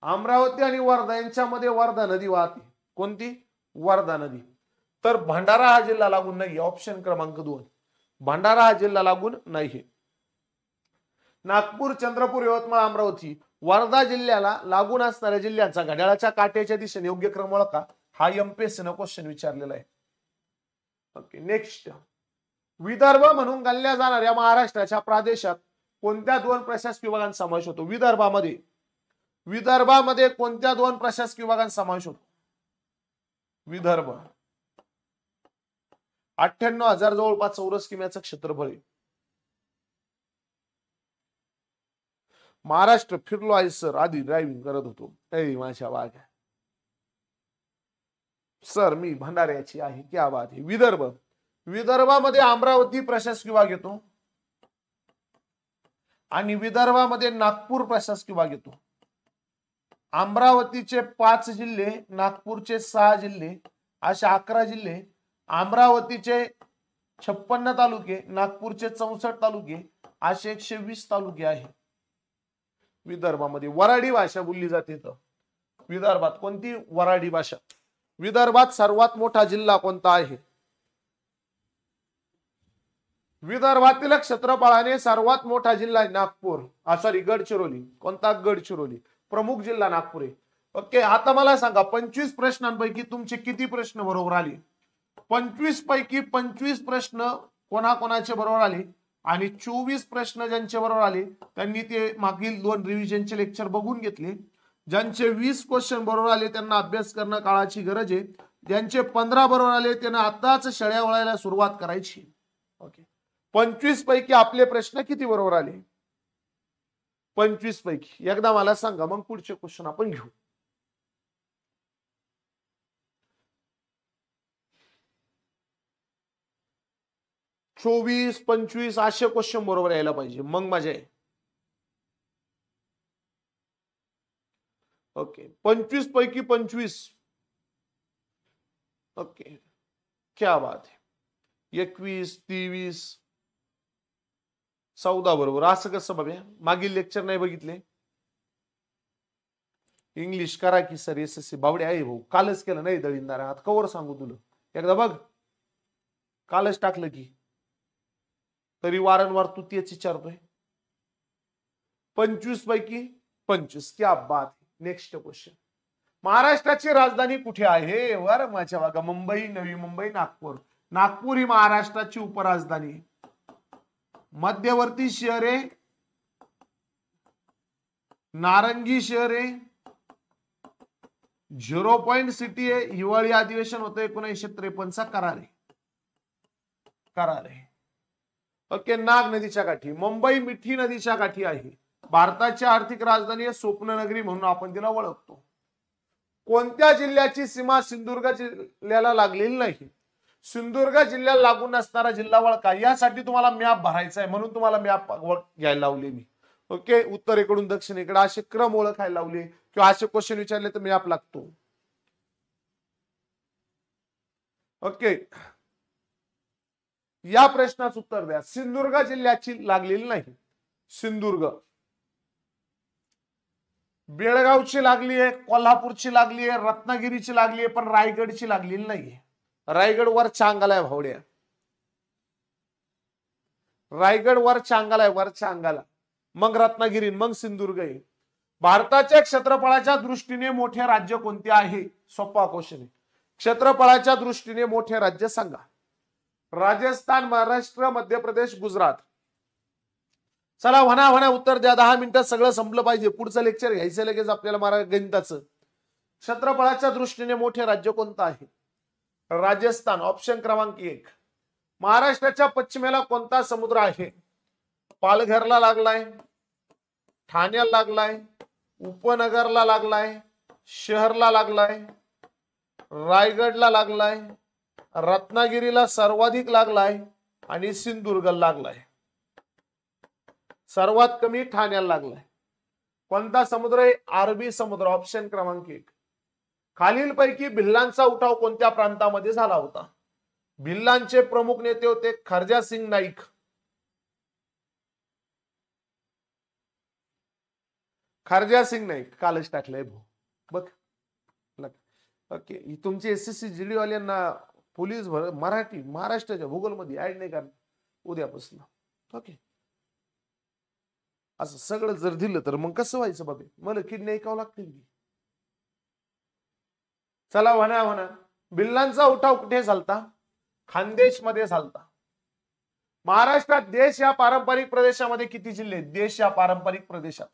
अमरावती आणि वर्धा यांच्यामध्ये वर्धा नदी वाहते. कोणती? वर्धा नदी. तर भंडारा हा जिल्हा लागून नाही. ऑप्शन क्रमांक 2 भंडारा हा जिल्हा लागून नाही. नागपूर, चंद्रपूर, यवतमाळ, अमरावती, वर्धा जिल्ह्याला लागून असणाऱ्या जिल्ह्यांचा घड्याळाच्या काट्याच्या दिशेने योग्य क्रम ओळखा. हा एमपीएससीने क्वेश्चन विचारलेला आहे. Okay, next. विदर्भ म्हणून गणल्या जाणाऱ्या महाराष्ट्राच्या प्रदेशात कोणत्या 2 प्रशासकीय विभागांचा समावेश होतो? विदर्भामध्ये कोणत्या 2 प्रशासकीय विभागांचा समावेश होतो? विदर्भ 98,000 जवळपास चौरस किम्याचं क्षेत्रफळ आहे. महाराष्ट्र फिरलो आहे सर, आधी ड्रायव्हिंग करत होतो. माझ्या वाघ सर, मी भंडाऱ्याची आहे. क्या बात आहे. विदर्भ, विदर्भामध्ये अमरावती प्रशासकीय विभाग येतो आणि विदर्भामध्ये नागपूर प्रशासकीय विभाग येतो. अमरावतीचे 5 जिल्हे, नागपूरचे 6 जिल्हे, असे 11 जिल्हे. अमरावतीचे 56 तालुके, नागपूरचे 64 तालुके, असे 120 तालुके आहे. विदर्भामध्ये वराडी भाषा बोलली जाते. तर विदर्भात कोणती? वराडी भाषा. विदर्भात सर्वात मोठा जिल्हा कोणता आहे? विदर्भातील क्षेत्रफळाने सर्वात मोठा जिल्हा आहे नागपूर. सॉरी, गडचिरोली. कोणता? गडचिरोली. प्रमुख जिल्हा नागपूर आहे. ओके, आता मला सांगा 25 प्रश्नांपैकी तुमचे किती प्रश्न बरोबर आले? 25 पैकी 25 प्रश्न कोणाकोणाचे बरोबर आले आणि 24 प्रश्न ज्यांचे बरोबर आले त्यांनी ते मागील 2 रिव्हिजनचे लेक्चर बघून घेतले. ज्यांचे 20 क्वेश्चन बरोबर आले त्यांना अभ्यास करणं काळाची गरज आहे. ज्यांचे 15 बरोबर आले त्यांना आताच शेळ्या वळायला सुरुवात करायची. ओके, 25 पैकी आपले प्रश्न किती बरोबर आले? 25 पैकी एकदा मला सांगा, मग पुढचे क्वेश्चन आपण घेऊ. चोवीस 25 असे क्वेश्चन बरोबर यायला पाहिजे, मग मजा आहे. ओके, 25 पैकी 25. ओके, क्या बात है. 21, 23, 14 बरोबर. असं कसं बघा, मागील लेक्चर नाही बघितले? इंग्लिश करा की सर SSC बावडे आहे भाऊ. कालच केलं नाही दळींदार हात, कवर सांगू तुला. एकदा बघ, कालच टाकलं की तरी वारंवार तू तेच विचारतोय. 25 पैकी 25. क्या बात. Next question. महाराष्ट्राची राजधानी कुठे आहे? वर माझ्या बघा, मुंबई, नवी मुंबई, नागपूर. नागपूर ही महाराष्ट्राची उपराजधानी. मध्यवर्ती शहर आहे, नारंगी शहर आहे, 0 पॉइंट सिटी आहे. हिवाळी अधिवेशन होतं 1953चा. करार आहे, करार आहे. ओके, नाग नदीच्या काठी. मुंबई मिठी नदीच्या काठी आहे. भारताची आर्थिक राजधानी आहे, स्वप्ननगरी म्हणून आपण तिला ओळखतो. कोणत्या जिल्ह्याची सीमा सिंधुदुर्ग जिल्ह्याला लागलेली नाही? सिंधुदुर्ग जिल्ह्याला लागून असणारा जिल्हा ओळखा. यासाठी तुम्हाला मॅप भरायचा आहे, म्हणून तुम्हाला मॅप घ्यायला लावले मी. ओके, उत्तरेकडून दक्षिणेकडे असे क्रम ओळखायला लावले किंवा असे क्वेश्चन विचारले तर मॅप लागतो. ओके, या प्रश्नाचं उत्तर द्या. सिंधुदुर्ग जिल्ह्याची लागलेली नाही. सिंधुदुर्ग. बेळगावची लागली आहे, कोल्हापूरची लागली आहे, रत्नागिरीची लागली आहे, पण रायगडची लागलेली नाहीये. रायगड वर चांगला आहे भावड्या. रायगड वर चांगला आहे, वर चांगला. मग रत्नागिरी, मग सिंधुदुर्ग आहे. भारताच्या क्षेत्रफळाच्या दृष्टीने मोठे राज्य कोणते आहे? सोपा क्वेश्चन आहे. क्षेत्रफळाच्या दृष्टीने मोठे राज्य सांगा. राजस्थान, महाराष्ट्र, मध्य प्रदेश, गुजरात. चला म्हणा उत्तर द्या. 10 मिनिटात सगळं संपलं पाहिजे. पुढचं लेक्चर घ्यायचं लगेच आपल्याला गणिताचं. क्षेत्रफळाच्या दृष्टीने मोठे राज्य कोणतं आहे? राजस्थान. ऑप्शन क्रमांक 1. महाराष्ट्राच्या पश्चिमेला कोणता समुद्र आहे? पालघरला लागलाय, ठाण्याला लागलाय, उपनगरला लागलाय, शहरला लागलाय, रायगडला लागलाय, रत्नागिरीला सर्वाधिक लागलाय आणि सिंधुदुर्गला लागलाय. सर्वात कमी ठाण्याला लागलाय. कोणता समुद्र आहे? अरबी समुद्र. ऑप्शन क्रमांक 1. खालीलपैकी भिल्लांचा उठाव कोणत्या प्रांतामध्ये झाला होता? भिल्लांचे प्रमुख नेते होते खर्जा सिंग नाईक. खर्जा सिंग नाईक कालच टाकलंय भाऊ बघ. ओके, तुमचे SSC GD वाल्यांना पोलीस मराठी महाराष्ट्राच्या भूगोलमध्ये ऍड नाही करणार उद्यापासून. ओके, असं सगळं जर दिलं तर मग कसं व्हायचं बाबे? मला किडनी ऐकावं लागतील. चला म्हणा. भिल्लांचा उठाव कुठे झालता? खानदेश मध्ये झालता. महाराष्ट्रात देश या पारंपरिक प्रदेशामध्ये किती जिल्हे? देश या पारंपरिक प्रदेशात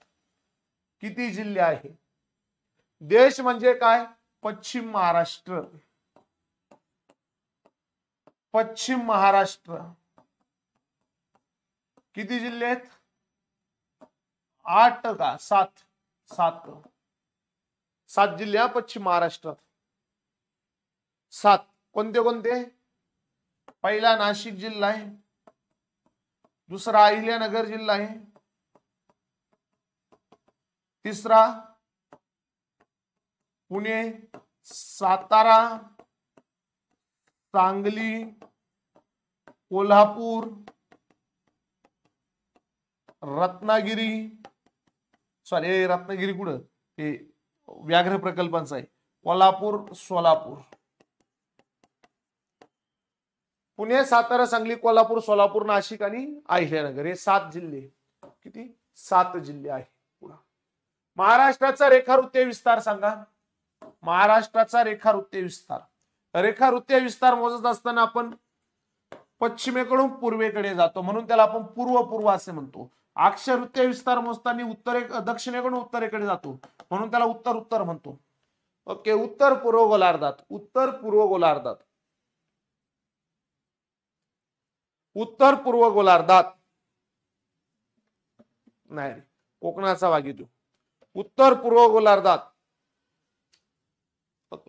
किती जिल्हे आहे? देश म्हणजे काय? पश्चिम महाराष्ट्र. पश्चिम महाराष्ट्र किती जिल्हे आहेत? 8 का 7? 7 जिल्हे पश्चिम महाराष्ट्रात. 7 कोणते कोणते? पहिला नाशिक जिल्हा आहे, दुसरा अहिल्यानगर जिल्हा आहे, तिसरा पुणे, सातारा, सांगली, कोल्हापूर, रत्नागिरी. सॉरी रत्नागिरी कुठं? ते व्याघ्र प्रकल्पांचं आहे. कोल्हापूर, सोलापूर. पुणे, सातारा, सांगली, कोल्हापूर, सोलापूर, नाशिक आणि अहिल्यानगर हे 7 जिल्हे. किती? 7 जिल्हे आहे. महाराष्ट्राचा रेखावृत्तीय विस्तार सांगा. महाराष्ट्राचा रेखावृत्तीय विस्तार. रेखावृत्तीय विस्तार मोजत असताना आपण पश्चिमेकडून पूर्वेकडे जातो म्हणून त्याला आपण पूर्व असे म्हणतो. अक्षवृत्तीय विस्तार मोजताना दक्षिणेकडून उत्तरेकडे जातो म्हणून त्याला उत्तर म्हणतो. ओके. उत्तर पूर्व गोलार्धात नाही कोकणाचा भाग येतो. उत्तर पूर्व गोलार्धात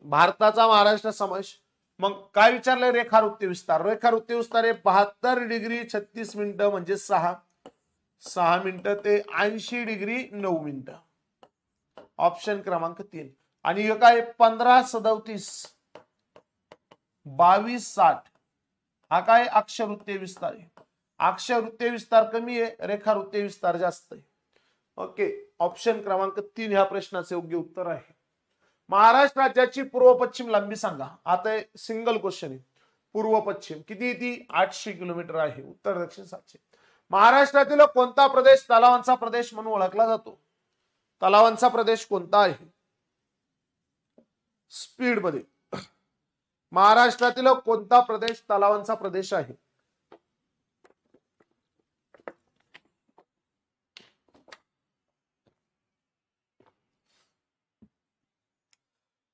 भारताचा महाराष्ट्र समावेश. मग काय विचारलंय? रेखावृत्तीय विस्तार. रेखावृत्तीय विस्तार हे 72 डिग्री 36 मिनिटं म्हणजे 6 मिनिटं ते 80 डिग्री 9 मिनिटं. ऑप्शन क्रमांक 3. आणि हे काय? 15 37 22 60 हा काय? अक्षवृत्तीय विस्तार आहे. अक्षवृत्तीय विस्तार कमी आहे, रेखावृत्तीय विस्तार जास्त आहे. ओके. ऑप्शन क्रमांक 3 ह्या प्रश्नाचे योग्य उत्तर आहे. महाराष्ट्र राज्याची पूर्व पश्चिम लांबी सांगा. आता सिंगल क्वेश्चन आहे. पूर्व पश्चिम किती? ती 800 किलोमीटर आहे. उत्तर दक्षिण 700. महाराष्ट्रातील कोणता प्रदेश तलावांचा प्रदेश म्हणून ओळखला जातो? तलावांचा प्रदेश कोणता आहे? स्पीड मध्ये. महाराष्ट्रातील कोणता प्रदेश तलावांचा प्रदेश आहे?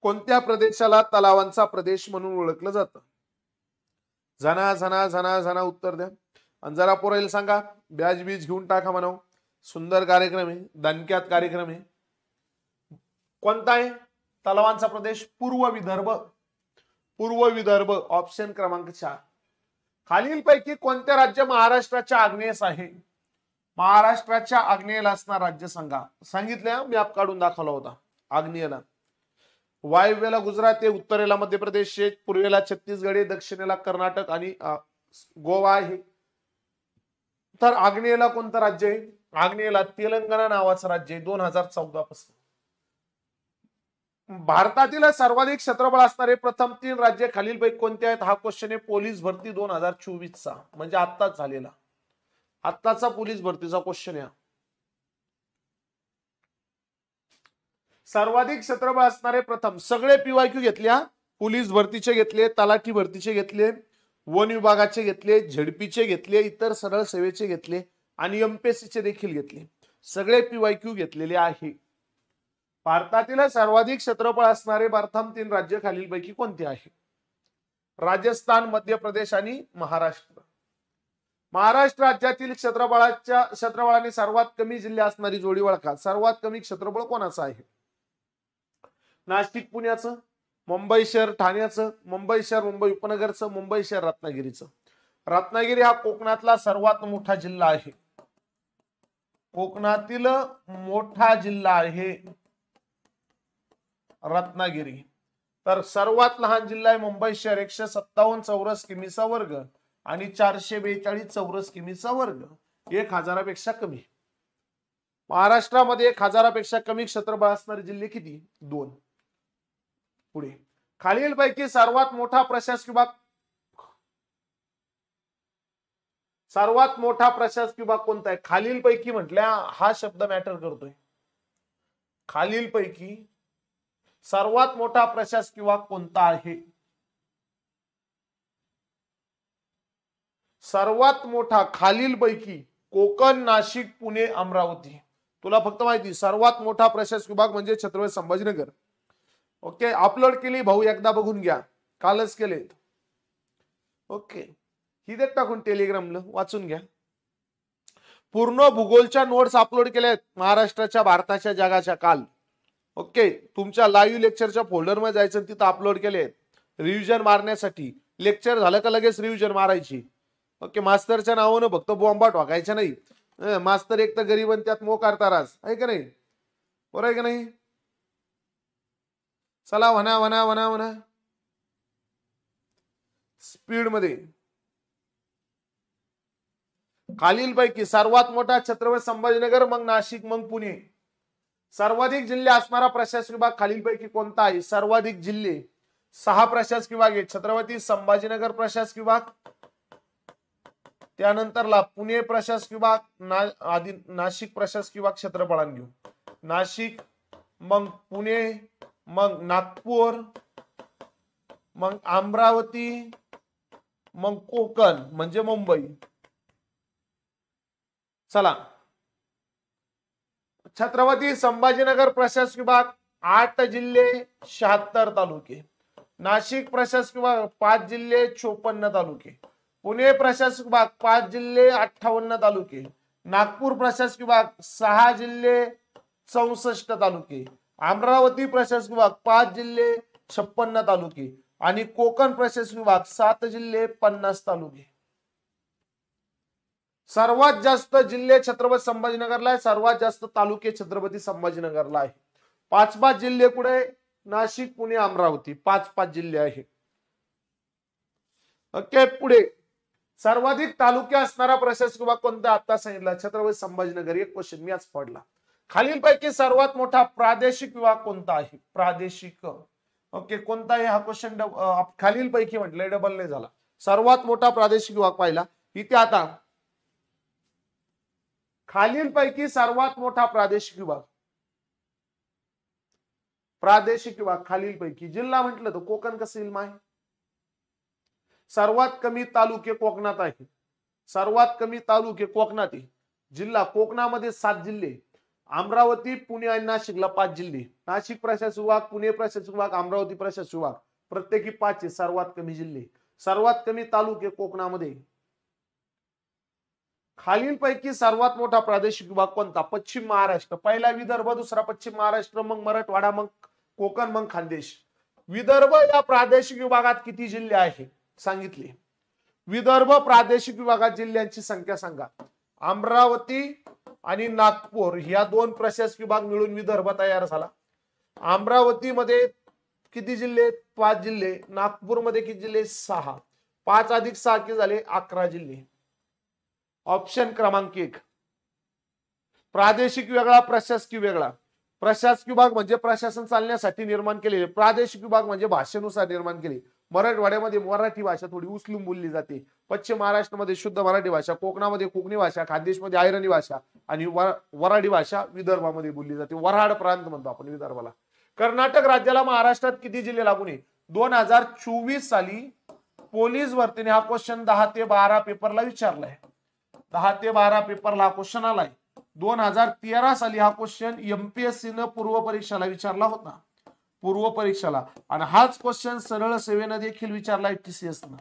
कोणत्या प्रदेशाला तलावांचा प्रदेश म्हणून ओळखलं जातं? जना उत्तर द्या. आणि जरा पोरायला सांगा, ब्याज बीज घेऊन टाका म्हणाव. सुंदर कार्यक्रम आहे, दणक्यात कार्यक्रम आहे. कोणता आहे तलावांचा प्रदेश? पूर्व विदर्भ. ऑप्शन क्रमांक 4. खालीलपैकी कोणते राज्य महाराष्ट्राच्या आग्नेयेस आहे? महाराष्ट्राच्या आग्नेयेला असणार राज्य सांगा. सांगितलं, मॅप काढून दाखवला होता. आग्नेयेला वायव्येला गुजरात आहे, उत्तरेला मध्य प्रदेश आहे, पूर्वेला छत्तीसगड आहे, दक्षिणेला कर्नाटक आणि गोवा आहे. तर आग्नेयेला कोणतं राज्य आहे? आग्नेयेला तेलंगणा नावाचं राज्य आहे 2014 पासून. भारतातील सर्वाधिक क्षेत्रफळ असणारे प्रथम 3 राज्य खालीलपैकी कोणते आहेत? हा क्वेश्चन आहे पोलीस भरती 2024 चा, म्हणजे आत्ताच झालेला, आत्ताचा पोलीस भरतीचा क्वेश्चन आहे. सर्वाधिक क्षेत्रफळ असणारे प्रथम सगळे पीवायक्यू घेतल्या. पोलीस भरतीचे घेतले, तलाठी भरतीचे घेतले, वन विभागाचे घेतले, झेडपीचे घेतले, इतर सरळ सेवेचे घेतले आणि एमपीएससीचे देखील घेतले. सगळे पीवायक्यू घेतलेले आहे. भारतातील सर्वाधिक क्षेत्रफळ असणारे प्रथम 3 राज्य खालीलपैकी कोणते आहे? राजस्थान, मध्य प्रदेश आणि महाराष्ट्र. महाराष्ट्र राज्यातील क्षेत्रफळाने सर्वात कमी जिल्हे असणारी जोडी ओळखा. सर्वात कमी क्षेत्रफळ कोणाचं आहे? नाशिक पुण्याचं, मुंबई शहर ठाण्याचं, मुंबई शहर मुंबई उपनगरचं, मुंबई शहर रत्नागिरीचं. रत्नागिरी हा कोकणातला सर्वात मोठा जिल्हा आहे. कोकणातील मोठा जिल्हा आहे रत्नागिरी. तर सर्वात लहान जिल्हा आहे मुंबई शहर, 157 चौरस किमीचा वर्ग आणि 442 चौरस किमीचा वर्ग. 1000पेक्षा कमी. महाराष्ट्रामध्ये 1000पेक्षा कमी क्षेत्रफळ असणारे जिल्हे किती? 2. पुढे खालीलपैकी सर्वात मोठा प्रशासकीय विभाग कोणता आहे? खालीलपैकी म्हटल्या हा शब्द मॅटर करतोय. खालीलपैकी सर्वात मोठा प्रशासकीय विभाग कोणता आहे? सर्वात मोठा खालीलपैकी कोकण, नाशिक, पुणे, अमरावती. तुला फक्त माहिती सर्वात मोठा प्रशासकीय विभाग म्हणजे छत्रपती संभाजीनगर. ओके. अपलोड केली भाऊ, एकदा बघून घ्या, कालच केले. ओके, ही देत टाकून टेलिग्रामला वाचून घ्या. पूर्ण भूगोलच्या नोट्स अपलोड केल्या आहेत महाराष्ट्राच्या, भारताच्या, जगाच्या काल. ओके, तुमच्या लाईव्ह लेक्चरच्या फोल्डर मध्ये जायचं, तिथं अपलोड केले आहेत रिव्हिजन मारण्यासाठी. लेक्चर झालं का लगेच रिव्हिजन मारायची. ओके, मास्तरच्या नावानं फक्त बॉम्बा ठोकायचा नाही. मास्तर एक तर गरीब आणि त्यात मोकार तारास आहे का नाही, बरोबर आहे का नाही. चला म्हणा म्हणा म्हणा म्हणा स्पीड मध्ये. खालीलपैकी सर्वात मोठा छत्रपती संभाजीनगर, मग नाशिक, मग पुणे. सर्वाधिक जिल्हे असणारा प्रशासकीय विभाग खालीलपैकी कोणता आहे. सर्वाधिक जिल्हे 6 प्रशासकीय विभाग आहेत. छत्रपती संभाजीनगर प्रशासकीय विभाग, त्यानंतरला पुणे प्रशासकीय विभाग, आधी नाशिक प्रशासकीय विभाग क्षेत्रफळाने घेऊ. नाशिक, मग पुणे, मग नागपूर, मग अमरावती, मग कोकण म्हणजे मुंबई. चला, छत्रपती संभाजीनगर प्रशासकीय विभाग 8 जिल्हे 76 तालुके. नाशिक प्रशासकीय विभाग 5 जिल्हे 54 तालुके. पुणे प्रशासकीय विभाग 5 जिल्हे 58 तालुके. नागपूर प्रशासकीय विभाग 6 जिल्हे 64 तालुके. अमरावती प्रशासकीय विभाग 5 जिल्हे 56 तालुके. आणि कोकण प्रशासकीय विभाग 7 जिल्हे 50 तालुके. सर्वात जास्त जिल्हे छत्रपती संभाजीनगरला आहे, सर्वात जास्त तालुके छत्रपती संभाजीनगरला आहे. 5 जिल्हे कुठे, नाशिक, पुणे, अमरावती, 5 जिल्हे आहे. ओके, पुढे सर्वाधिक तालुके असणारा प्रशासकीय विभाग कोणता, आता सांगितला छत्रपती संभाजीनगर. एक क्वेश्चन मी आज पडला. खालीलपैकी सर्वात मोठा प्रादेशिक विभाग कोणता आहे. प्रादेशिक, ओके, कोणता आहे हा क्वेश्चन. खालीलपैकी म्हटलंय, डबल नाही झाला. सर्वात मोठा प्रादेशिक विभाग पाहिला इथे. आता खालीलपैकी सर्वात मोठा प्रादेशिक विभाग, प्रादेशिक विभाग खालीलपैकी. जिल्हा म्हटलं तर कोकण कसं येईल माय. सर्वात कमी तालुके कोकणात आहे, सर्वात कमी तालुके कोकणात आहे. जिल्हा कोकणामध्ये 7 जिल्हे, अमरावती, पुणे आणि नाशिकला 5 जिल्हे. नाशिक प्रशासकीय विभाग, पुणे प्रशासकीय विभाग, अमरावती प्रशासकीय विभाग प्रत्येकी 5 आहे. सर्वात कमी जिल्हे, सर्वात कमी तालुके कोकणामध्ये. खालीलपैकी सर्वात मोठा प्रादेशिक विभाग कोणता. पश्चिम महाराष्ट्र. पहिला विदर्भ, दुसरा पश्चिम महाराष्ट्र, मग मराठवाडा, मग कोकण, मग खानदेश. विदर्भ या प्रादेशिक विभागात किती जिल्हे आहेत सांगितले. विदर्भ प्रादेशिक विभागात जिल्ह्यांची संख्या सांगा. अमरावती आणि नागपूर या 2 प्रशासकीय विभाग मिळून विदर्भ तयार झाला. अमरावतीमध्ये किती जिल्हे, 5 जिल्हे. नागपूरमध्ये किती जिल्हे, 6. 5 अधिक 6 किती झाले, 11 जिल्हे. ऑप्शन क्रमांक 1. प्रादेशिक वेगळा, प्रशासकीय वेगळा. प्रशासकीय विभाग म्हणजे प्रशासन चालण्यासाठी निर्माण केलेले, प्रादेशिक विभाग म्हणजे भाषेनुसार निर्माण केले. मराठवाड्यामध्ये मराठी भाषा थोडी उचलून बोलली जाते. पश्चिम महाराष्ट्रामध्ये शुद्ध मराठी भाषा, कोकणामध्ये कोकणी भाषा, खानदेशमध्ये आयरणी भाषा आणि वराडी भाषा विदर्भामध्ये बोलली जाते. वऱ्हाड प्रांत म्हणतो आपण विदर्भाला. कर्नाटक राज्याला महाराष्ट्रात किती जिल्हे लागून आहे. 2024 साली पोलीस भरतीने हा क्वेश्चन 10 ते 12 पेपरला विचारलाय. 10 ते 12 पेपरला हा क्वेश्चन आलाय. 2013 साली हा क्वेश्चन एमपीएससी न पूर्व परीक्षेला विचारला होता, पूर्व परीक्षेला. आणि हाच क्वेश्चन सरळ सेवेनं देखील विचारलाय टीसीएस न.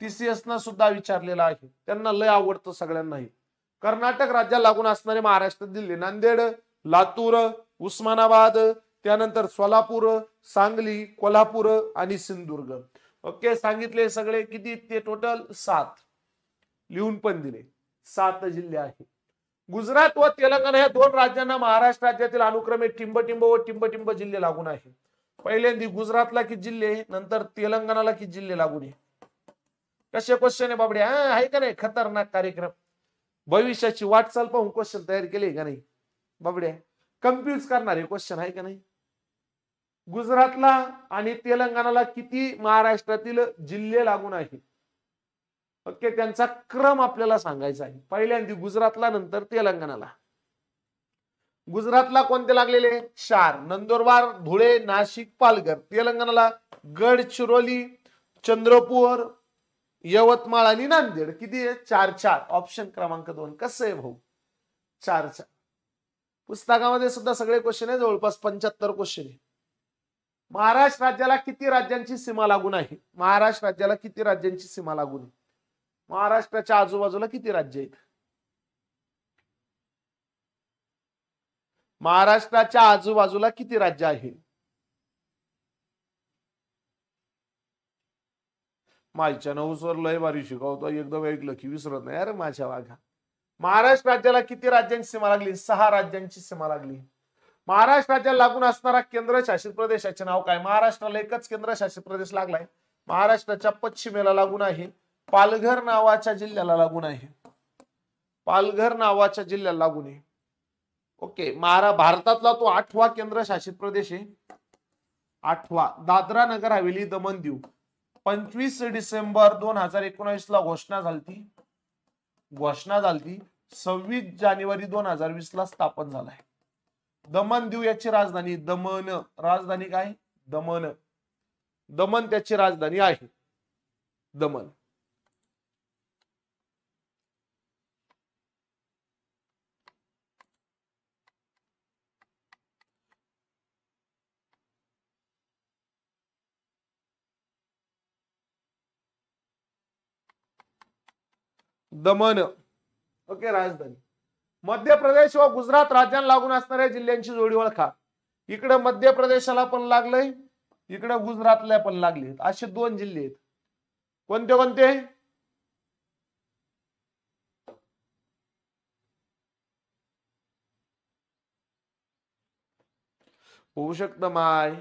टीसीएस न सुद्धा विचारलेला आहे. त्यांना लय आवडतं सगळ्यांनाही. कर्नाटक राज्याला लागून असणारे महाराष्ट्र जिल्हे नांदेड, लातूर, उस्मानाबाद, त्यानंतर सोलापूर, सांगली, कोल्हापूर आणि सिंधुदुर्ग. ओके, सांगितले सगळे किती ते टोटल 7. लिहून पण दिले. 7 जिल्हे आहेत. गुजरात व तेलंगणा या 2 राज्यांना महाराष्ट्र राज्यातील अनुक्रमे टिंबटिंब व टिंबटिंब जिल्हे लागून आहे. पहिल्यांदा गुजरातला किती जिल्हे, नंतर तेलंगणाला किती जिल्हे लागून आहे. कसे क्वेश्चन आहे बाबडे, आहे का नाही खतरनाक कार्यक्रम. भविष्याची वाटचाल पाहून क्वेश्चन तयार केले का नाही बाबड्या. कन्फ्युज करणारे क्वेश्चन आहे का नाही. गुजरातला आणि तेलंगणाला किती महाराष्ट्रातील जिल्हे लागून आहे. ओके, त्यांचा क्रम आपल्याला सांगायचा आहे. पहिल्यांदा गुजरातला, नंतर तेलंगणाला. गुजरातला कोणते लागलेले 4, नंदुरबार, धुळे, नाशिक, पालघर. तेलंगणाला गडचिरोली, चंद्रपूर, यवतमाळ आणि नांदेड. किती आहे 4. ऑप्शन क्रमांक 2. कसं आहे भाऊ 4. पुस्तकामध्ये सुद्धा सगळे क्वेश्चन आहे, जवळपास 75 क्वेश्चन आहे. महाराष्ट्र राज्याला किती राज्यांची सीमा लागून आहे? महाराष्ट्र राज्याला किती राज्यांची सीमा लागून आहे? महाराष्ट्राच्या आजूबाजूला किती राज्य आहेत? महाराष्ट्राच्या आजूबाजूला किती राज्य आहेत? माझ्या नवसवर लय भारी शिकवतो, एकदम ऐकलं की विसरत नाही. अरे माझ्या वाघा, महाराष्ट्र राज्याला किती राज्यांची सीमा लागली? 6 राज्यांची सीमा लागली. महाराष्ट्र राज्याला लागून असणारा केंद्रशासित प्रदेशाचे नाव काय? महाराष्ट्राला एकच केंद्रशासित प्रदेश लागलाय, महाराष्ट्राच्या पश्चिमेला लागून आहे, पालघर नावाच्या जिल्ह्याला लागून आहे. पालघर नावाच्या जिल्ह्याला लागून आहे. ओके, भारतातला तो 8वा केंद्रशासित प्रदेश आहे. 8वा. दादरा नगर हवेली दमण दीव 25 डिसेंबर 2019 ला घोषणा झाली. 26 जानेवारी 2020 ला स्थापन झालाय. दमण दीव याची राजधानी दमण. राजधानी काय? दमण. दमण त्याची राजधानी आहे. दमण. दमण. ओके, राजधानी. मध्य प्रदेश व गुजरात राज्यांना लागून असणाऱ्या जिल्ह्यांची जोडी ओळखा. इकडे मध्य प्रदेशाला पण लागलंय, इकडे गुजरातला पण लागले. असे 2 जिल्हे आहेत. कोणते कोणते? होऊ शकतं माय.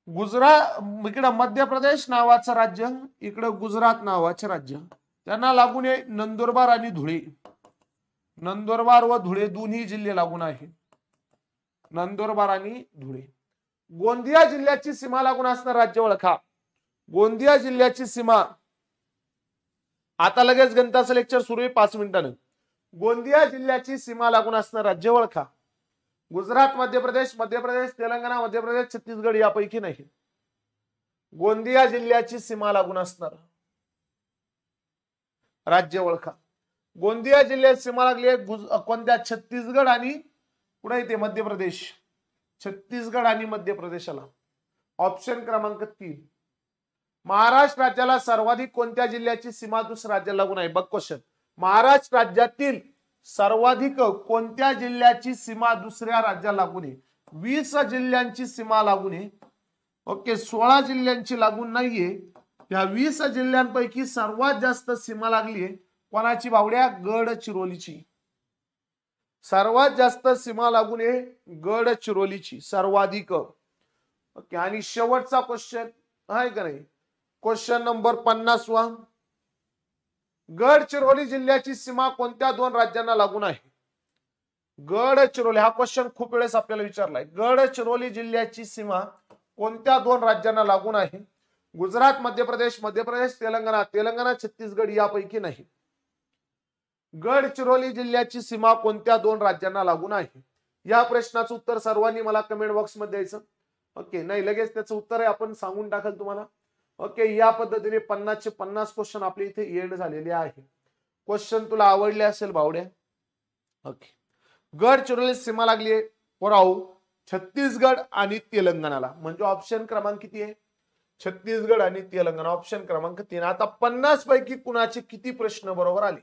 गुजरात, इकडं मध्य प्रदेश नावाचं राज्य, इकडं गुजरात नावाचे राज्य. त्यांना लागून आहे नंदुरबार आणि धुळे. नंदुरबार व धुळे दोन्ही जिल्हे लागून आहे. नंदुरबार आणि धुळे. गोंदिया जिल्ह्याची सीमा लागून असणार राज्य ओळखा. गोंदिया जिल्ह्याची सीमा, आता लगेच गणिताचं लेक्चर सुरू आहे 5 मिनिटांनी. गोंदिया जिल्ह्याची सीमा लागून असणार राज्य ओळखा. गुजरात, मध्य प्रदेश, तेलंगणा, मध्य प्रदेश, छत्तीसगड यापैकी नाही. गोंदिया जिल्ह्याची सीमा लागून असणार राज्य ओळखा. गोंदिया जिल्ह्यात सीमा लागली आहे कोणत्या? छत्तीसगड आणि पुढे येते मध्य प्रदेश. छत्तीसगड आणि मध्य प्रदेशाला. ऑप्शन क्रमांक 3. महाराष्ट्र राज्याला सर्वाधिक कोणत्या जिल्ह्याची सीमा दुसऱ्या राज्याला लागून आहे? बघ क्वेश्चन. महाराष्ट्र राज्यातील सर्वाधिक कोणत्या जिल्ह्याची सीमा दुसऱ्या राज्याला लागून आहे? 20 जिल्ह्यांची सीमा लागून आहे. ओके, 16 जिल्ह्यांची लागून नाहीये. या 20 जिल्ह्यांपैकी सर्वात जास्त सीमा लागली आहे कोणाची बावड्या? गडचिरोलीची. सर्वात जास्त सीमा लागून आहे गडचिरोलीची, सर्वाधिक. ओके, आणि शेवटचा क्वेश्चन आहे का नाही? Question number 50वा. गडचिरोली जिल्ह्याची सीमा कोणत्या 2 राज्यांना लागून आहे? गडचिरोली, हा क्वेश्चन खूप वेळेस आपल्याला विचारलाय. गडचिरोली जिल्ह्याची सीमा कोणत्या 2 राज्यांना लागून आहे? गुजरात, मध्य प्रदेश, तेलंगणा, छत्तीसगड यापैकी नाही. गडचिरोली जिल्ह्याची सीमा कोणत्या 2 राज्यांना लागून आहे? या प्रश्नाचं उत्तर सर्वांनी मला कमेंट बॉक्स मध्ये द्यायचं. ओके, नाही लगेच त्याचं उत्तर आहे आपण सांगून टाकल तुम्हाला. ओके, या पद्धतीने 50 चे 50 क्वेश्चन आपले इथे एंड झालेले आहे. क्वेश्चन तुला आवडले असेल बावड्या. ओके, गडचिरोली सीमा लागली आहे पोराव छत्तीसगड आणि तेलंगणाला. म्हणजे ऑप्शन क्रमांक किती आहे? छत्तीसगड आणि तेलंगणा. ऑप्शन क्रमांक 3. आता 50 पैकी कुणाचे किती प्रश्न बरोबर आले?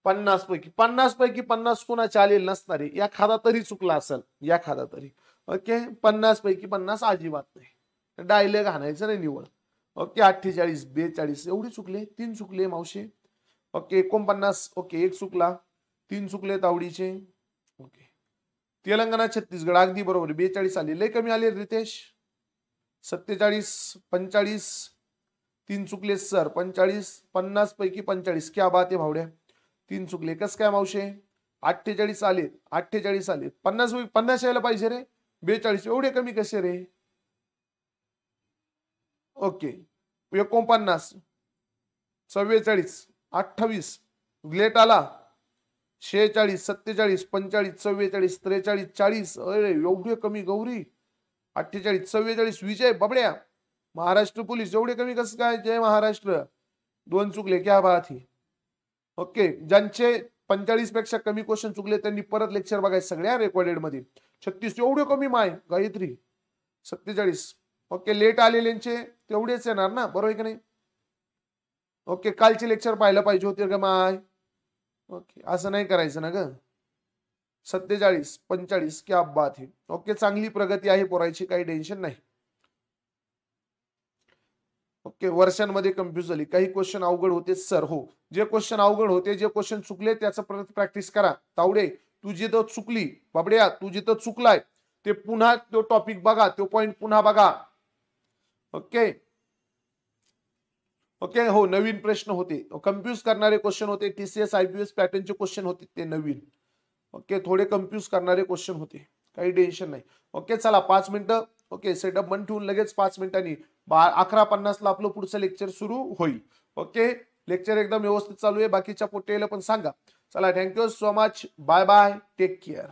50 पैकी 50 कुणाचे आलेले नसणारे. एखादा तरी चुकला असेल, एखादा तरी. ओके, 50 पैकी 50 अजिबात नाही. डायलॉग आणायचं नाही निवड. ओके, 48, 42 एवढी चुकले. 3 चुकले मावशे. ओके, 49. ओके, 1 चुकला. 3 चुकले तावडीचे. ओके, तेलंगणा, छत्तीसगड अगदी बरोबर. 42 आले. लय कमी आले रितेश. 47, 45. 3 चुकले सर. 45, 50 पैकी 45. क्या बात आहे भावड्या. 3 चुकले. कस काय मावशे? 48 आले. 48 आले. 50 यायला पाहिजे रे. 42 एवढे कमी कसे रे? ओके, 49, 44, 28 लेट आला. 46, 47, 45, 44, 43, 40. अरे एवढे कमी गौरी. 48, 44. विजय बबड्या. महाराष्ट्र पोलीस एवढे कमी कसं काय? जय महाराष्ट्र. 2 चुकले. क्या बात ही. ओके, ज्यांचे 45 पेक्षा कमी क्वेश्चन चुकले त्यांनी परत लेक्चर बघायचे सगळ्या रेकॉर्डेड मध्ये. 36 एवढे कमी मार्क. गायत्री 47. ओके, लेट आलेल्यांचे तेवढेच येणार ना, बरोबर आहे की नाही? ओके, कालचे लेक्चर पाहायला पाहिजे होते का माय? ओके, असं नाही करायचं ना ग. 47, 45, क्या बात आहे. ओके, चांगली प्रगती आहे पोरायची, काही टेन्शन नाही. ओके, वर्षांमध्ये कन्फ्युज झाली. काही क्वेश्चन अवघड होते सर. हो, जे क्वेश्चन अवघड होते, जे क्वेश्चन चुकले त्याचं परत प्रॅक्टिस करा. तावडे तू जिथं चुकली, बाबड्या तू जिथं चुकलाय ते पुन्हा तो टॉपिक बघा, तो पॉइंट पुन्हा बघा. ओके ओके, हो, नवीन प्रश्न होते, कन्फ्युज करणारे क्वेश्चन होते. TCS IPS पॅटर्नचे क्वेश्चन होते ते नवीन. ओके, थोडे कन्फ्युज करणारे क्वेश्चन होते, काही टेन्शन नाही. ओके, चला 5 मिनिटं. ओके, सेटअप बंद ठेवून लगेच 5 मिनिटांनी 11:50 ला आपलं पुढचं लेक्चर सुरू होईल. ओके, लेक्चर एकदम व्यवस्थित चालू आहे. बाकीच्या पोट्टेला पण सांगा. चला, thank you so much. Bye bye, take care.